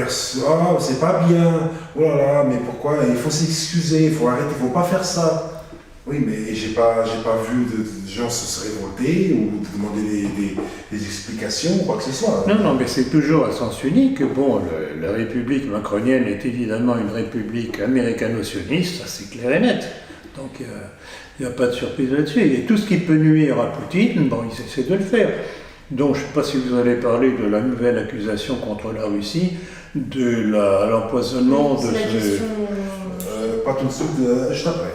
C'est pas bien, oh là là, mais pourquoi? Il faut s'excuser, il faut arrêter, il ne faut pas faire ça. Oui, mais j'ai pas vu de gens se révolter ou demander des explications ou quoi que ce soit. Non, mais c'est toujours à sens unique. Bon, la République macronienne est évidemment une république américano-sioniste, ça c'est clair et net. Donc il n'y a pas de surprise là-dessus. Et tout ce qui peut nuire à Poutine, bon, ils essaient de le faire. Donc je ne sais pas si vous allez parler de la nouvelle accusation contre la Russie, de l'empoisonnement de ce... Pas tout de suite, juste après.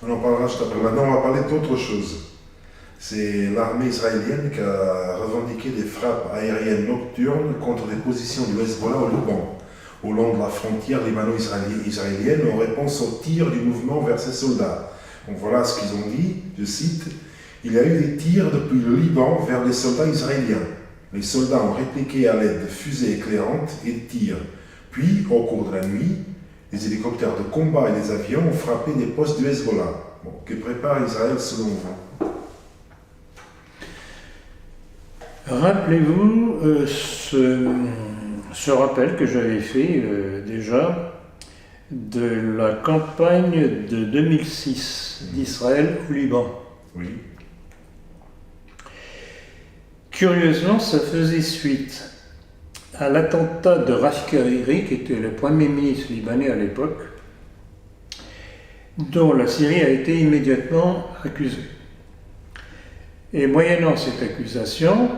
On en parlera juste après. Maintenant, on va parler d'autre chose. C'est l'armée israélienne qui a revendiqué des frappes aériennes nocturnes contre des positions du Hezbollah au Liban, au long de la frontière libano-israélienne, en réponse aux tirs du mouvement vers ses soldats. Donc voilà ce qu'ils ont dit, je cite, « Il y a eu des tirs depuis le Liban vers les soldats israéliens. Les soldats ont répliqué à l'aide de fusées éclairantes et de tirs. Puis, au cours de la nuit, les hélicoptères de combat et les avions ont frappé des postes du Hezbollah. » Bon, que prépare Israël selon vous? Rappelez-vous ce rappel que j'avais fait déjà de la campagne de 2006 d'Israël au Liban. Oui. Curieusement, ça faisait suite à l'attentat de Rafik Hariri, qui était le premier ministre libanais à l'époque, dont la Syrie a été immédiatement accusée. Et moyennant cette accusation,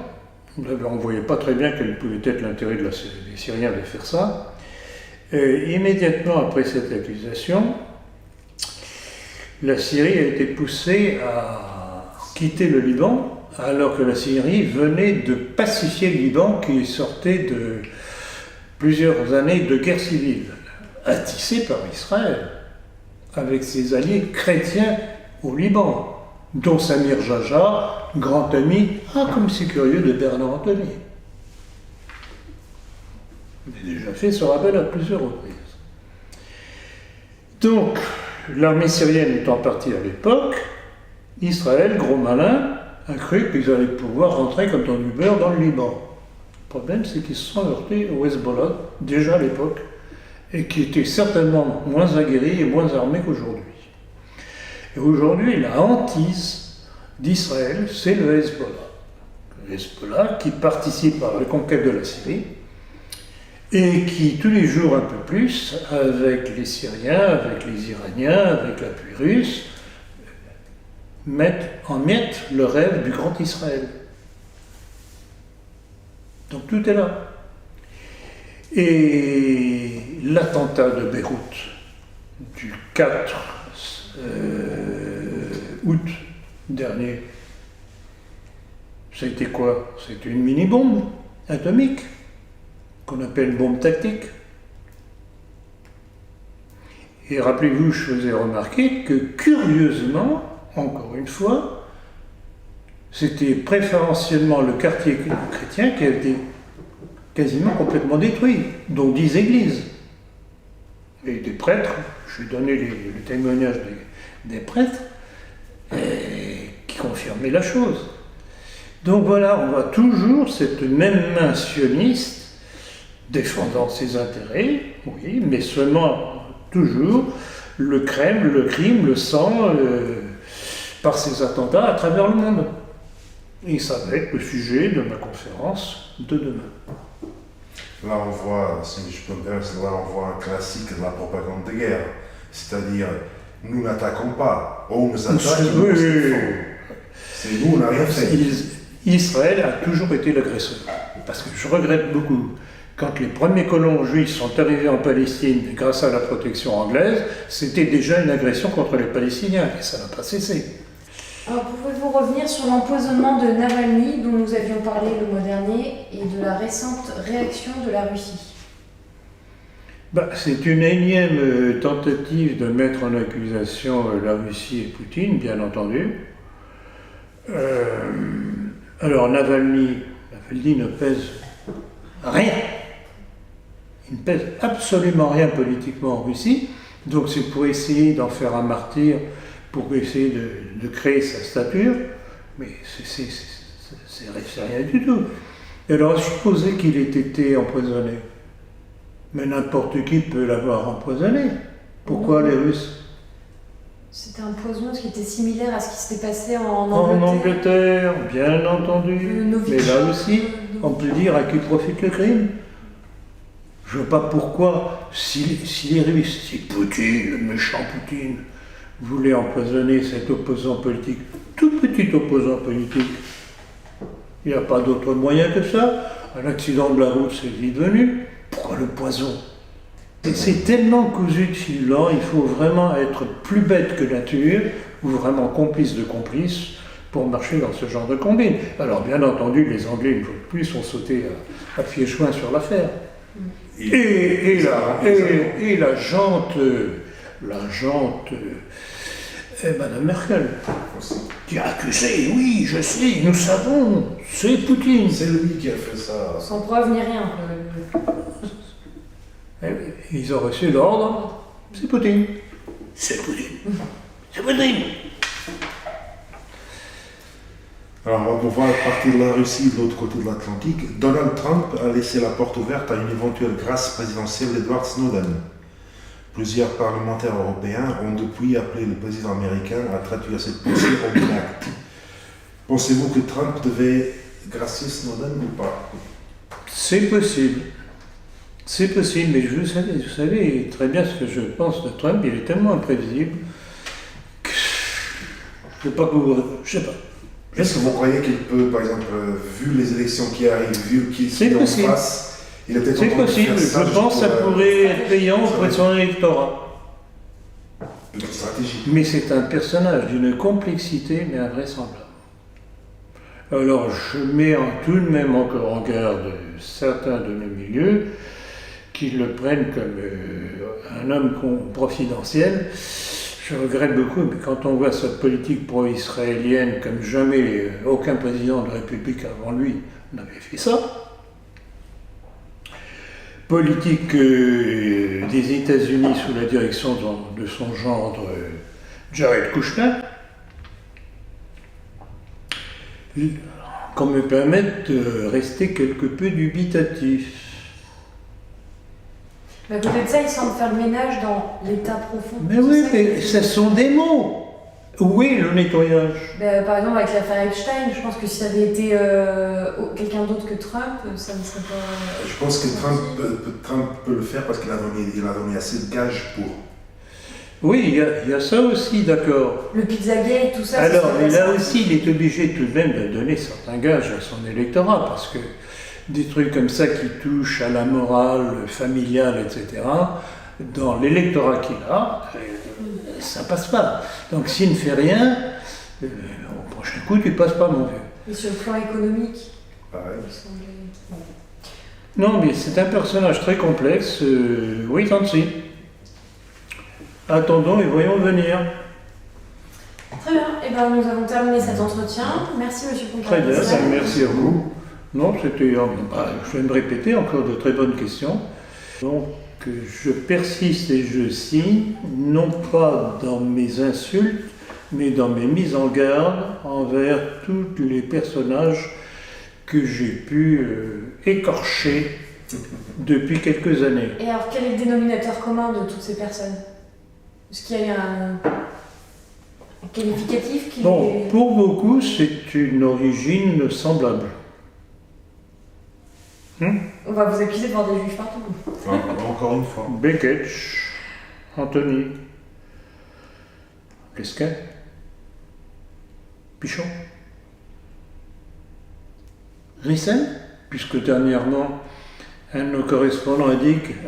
on ne voyait pas très bien quel pouvait être l'intérêt des Syriens de faire ça. Immédiatement après cette accusation, la Syrie a été poussée à quitter le Liban, alors que la Syrie venait de pacifier le Liban qui sortait de plusieurs années de guerre civile. attissé par Israël, avec ses alliés chrétiens au Liban, dont Samir Jaja, grand ami, comme c'est curieux, de Bernard Anthony. Il a déjà fait ce rappel à plusieurs reprises. Donc, l'armée syrienne étant partie à l'époque, Israël, gros malin, a cru qu'ils allaient pouvoir rentrer comme dans du beurre dans le Liban. Le problème, c'est qu'ils se sont heurtés au Hezbollah, déjà à l'époque, et qui était certainement moins aguerri et moins armé qu'aujourd'hui. Et aujourd'hui, la hantise d'Israël, c'est le Hezbollah. Le Hezbollah qui participe à la conquête de la Syrie, et qui, tous les jours un peu plus, avec les Syriens, avec les Iraniens, avec l'appui russe, mettent en miettes le rêve du grand Israël. Donc tout est là. Et l'attentat de Beyrouth du 4 août dernier, ça a été quoi? C'était une mini-bombe atomique, qu'on appelle bombe tactique. Et rappelez-vous, je faisais remarquer que curieusement, encore une fois, c'était préférentiellement le quartier chrétien qui a été quasiment complètement détruit, dont 10 églises. Et des prêtres, je vais donner le témoignage des prêtres, qui confirmaient la chose. Donc voilà, on voit toujours cette même main sioniste défendant ses intérêts, oui, mais seulement toujours le crime, le sang, par ces attentats à travers le monde. Et ça va être le sujet de ma conférence de demain. Là, on voit, si je peux me permettre, là, on voit un classique de la propagande de guerre. C'est-à-dire, nous n'attaquons pas, on nous attaque, nous nous défendons. C'est nous, on n'a rien fait. Israël a toujours été l'agresseur. Parce que je regrette beaucoup, quand les premiers colons juifs sont arrivés en Palestine grâce à la protection anglaise, c'était déjà une agression contre les Palestiniens, et ça n'a pas cessé. Alors, pouvez-vous revenir sur l'empoisonnement de Navalny, dont nous avions parlé le mois dernier, et de la récente réaction de la Russie? C'est une énième tentative de mettre en accusation la Russie et Poutine, bien entendu. Alors Navalny ne pèse rien. Il ne pèse absolument rien politiquement en Russie, donc c'est pour essayer d'en faire un martyr, pour essayer de créer sa stature, mais c'est rien du tout. Alors supposez qu'il ait été empoisonné. Mais n'importe qui peut l'avoir empoisonné. Pourquoi les Russes? C'était un poison qui était similaire à ce qui s'était passé en Angleterre. En Angleterre, bien entendu. Mais là aussi, on peut dire à qui profite le crime. Je ne vois pas pourquoi, si les Russes, si Poutine, le méchant Poutine, voulait empoisonner cet opposant politique, tout petit opposant politique, il n'y a pas d'autre moyen que ça. Un accident de la route, c'est vite venu. Pourquoi le poison? C'est tellement cousu de fil blanc, il faut vraiment être plus bête que nature, ou vraiment complice de complices, pour marcher dans ce genre de combine. Alors bien entendu, les Anglais, une fois de plus, ont sauté à pieds joints sur l'affaire. Et la jante Madame Merkel, qui a accusé, oui, je sais, nous savons, c'est Poutine. C'est lui qui a fait ça. Sans preuve ni rien. Ils ont reçu l'ordre, c'est Poutine. C'est Poutine. C'est Poutine. Alors, on va partir de la Russie de l'autre côté de l'Atlantique. Donald Trump a laissé la porte ouverte à une éventuelle grâce présidentielle d'Edward Snowden. Plusieurs parlementaires européens ont depuis appelé le président américain à traduire cette pensée en acte. Pensez-vous que Trump devait gracier Snowden ou pas? C'est possible. C'est possible, mais vous savez très bien ce que je pense de Trump. Il est tellement imprévisible que je ne sais pas comment. Je sais pas. Est-ce que vous croyez qu'il peut, par exemple, vu les élections qui arrivent, vu qu'il est en face, il est peut-être c'est possible. Je pense que ça pourrait être payant auprès de son électorat. Petite stratégie. Mais c'est un personnage d'une complexité, mais invraisemblable. Alors, je mets tout de même encore en garde certains de nos milieux qu'ils le prennent comme un homme providentiel. Je regrette beaucoup, mais quand on voit cette politique pro-israélienne comme jamais aucun président de la République avant lui n'avait fait ça, politique des États-Unis sous la direction de son gendre Jared Kushner, qu'on me permette de rester quelque peu dubitatif. Mais à côté de ça, il semble faire le ménage dans l'état profond. Mais oui, mais ce sont des mots. Où est le nettoyage? Par exemple, avec l'affaire Epstein, je pense que si ça avait été quelqu'un d'autre que Trump, ça ne serait pas... Je pense que Trump peut le faire parce qu'il a donné assez de gages pour. Oui, il y a ça aussi, d'accord. Le Pizzagate, tout ça... Alors, mais là aussi, il est obligé tout de même de donner certains gages à son électorat, parce que des trucs comme ça qui touchent à la morale familiale, etc., dans l'électorat qu'il a, ça passe pas. Donc s'il ne fait rien, au prochain coup, tu passes pas, mon vieux. Et sur le plan économique, Pareil. Non, mais c'est un personnage très complexe. Oui, tant si. Attendons et voyons venir. Très bien. Et ben nous avons terminé cet entretien. Merci, monsieur Très bien, Poncalé. merci à vous. Non, c'était, je vais me répéter, encore de très bonnes questions. Donc, je persiste et je signe, non pas dans mes insultes, mais dans mes mises en garde envers tous les personnages que j'ai pu écorcher depuis quelques années. Et alors, quel est le dénominateur commun de toutes ces personnes? Est-ce qu'il y a un qualificatif qui Bon, est... pour beaucoup, c'est une origine semblable. On va vous accuser de voir des juifs partout. Encore une fois. Beckett, Anthony, Lesquin, Pichon, Rissen, puisque dernièrement, un de nos correspondants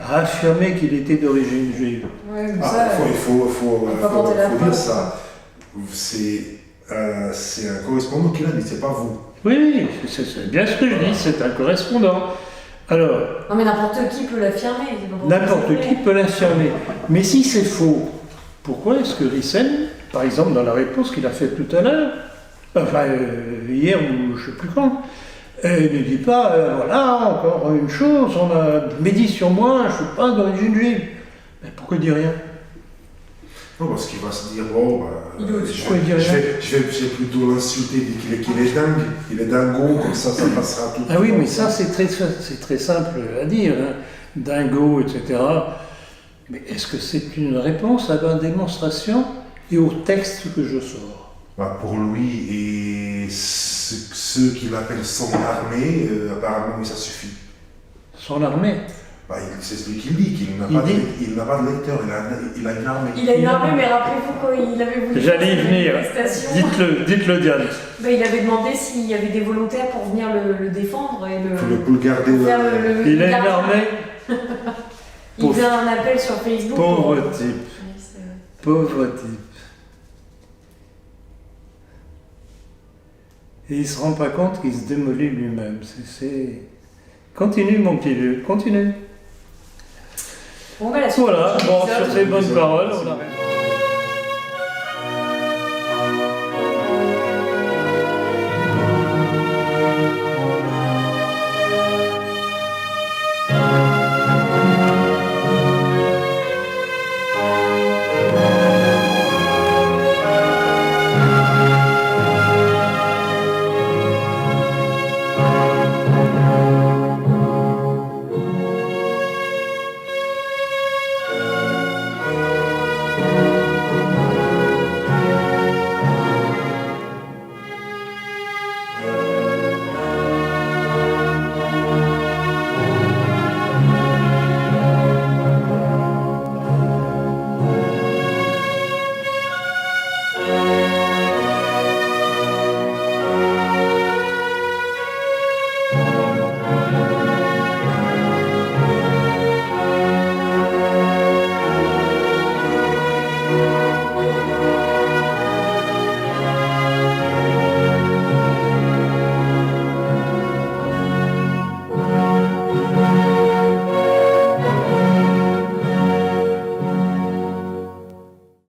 a affirmé qu'il était d'origine juive. Ouais, mais ça, Il faut pas porter la dire preuve. ça. C'est un correspondant qui l'a dit, c'est pas vous. Oui, c'est bien ce que je dis, c'est un correspondant. Alors, non mais n'importe qui peut l'affirmer. n'importe qui peut l'affirmer. Mais si c'est faux, pourquoi est-ce que Rissen, par exemple dans la réponse qu'il a faite tout à l'heure, enfin hier ou je ne sais plus quand, ne dit pas, voilà, encore une chose, on a médit sur moi, je ne suis pas d'origine juive. Mais pourquoi il dit rien? Non, parce qu'il va se dire, bon, Pourquoi il dit rien? je vais plutôt l'insulter, dire qu'il est dingue, il est dingo, comme ça passera tout. Ah oui, mais ça c'est très simple à dire, hein. Dingo, etc. Mais est-ce que c'est une réponse à ma démonstration et au texte que je sors? Pour lui et ceux qui l'appellent son armée, apparemment, oui, ça suffit. Son armée? C'est celui qui dit qu'il n'a pas, de lecteur, il a une armée. Il a une armée, mais rappelez-vous quand il avait voulu... J'allais y venir. Manifestation, Dites-le, Diane. il avait demandé s'il y avait des volontaires pour venir le défendre et Il faut le garder. faire Il a une armée. Il faisait un appel sur Facebook. Pauvre type. Oui, c'est vrai. Pauvre type. Et il ne se rend pas compte qu'il se démolit lui-même. Continue, mon petit vieux, continue. Bon, la suite Voilà, du bon, épisode. sur ces bonnes paroles, on arrête.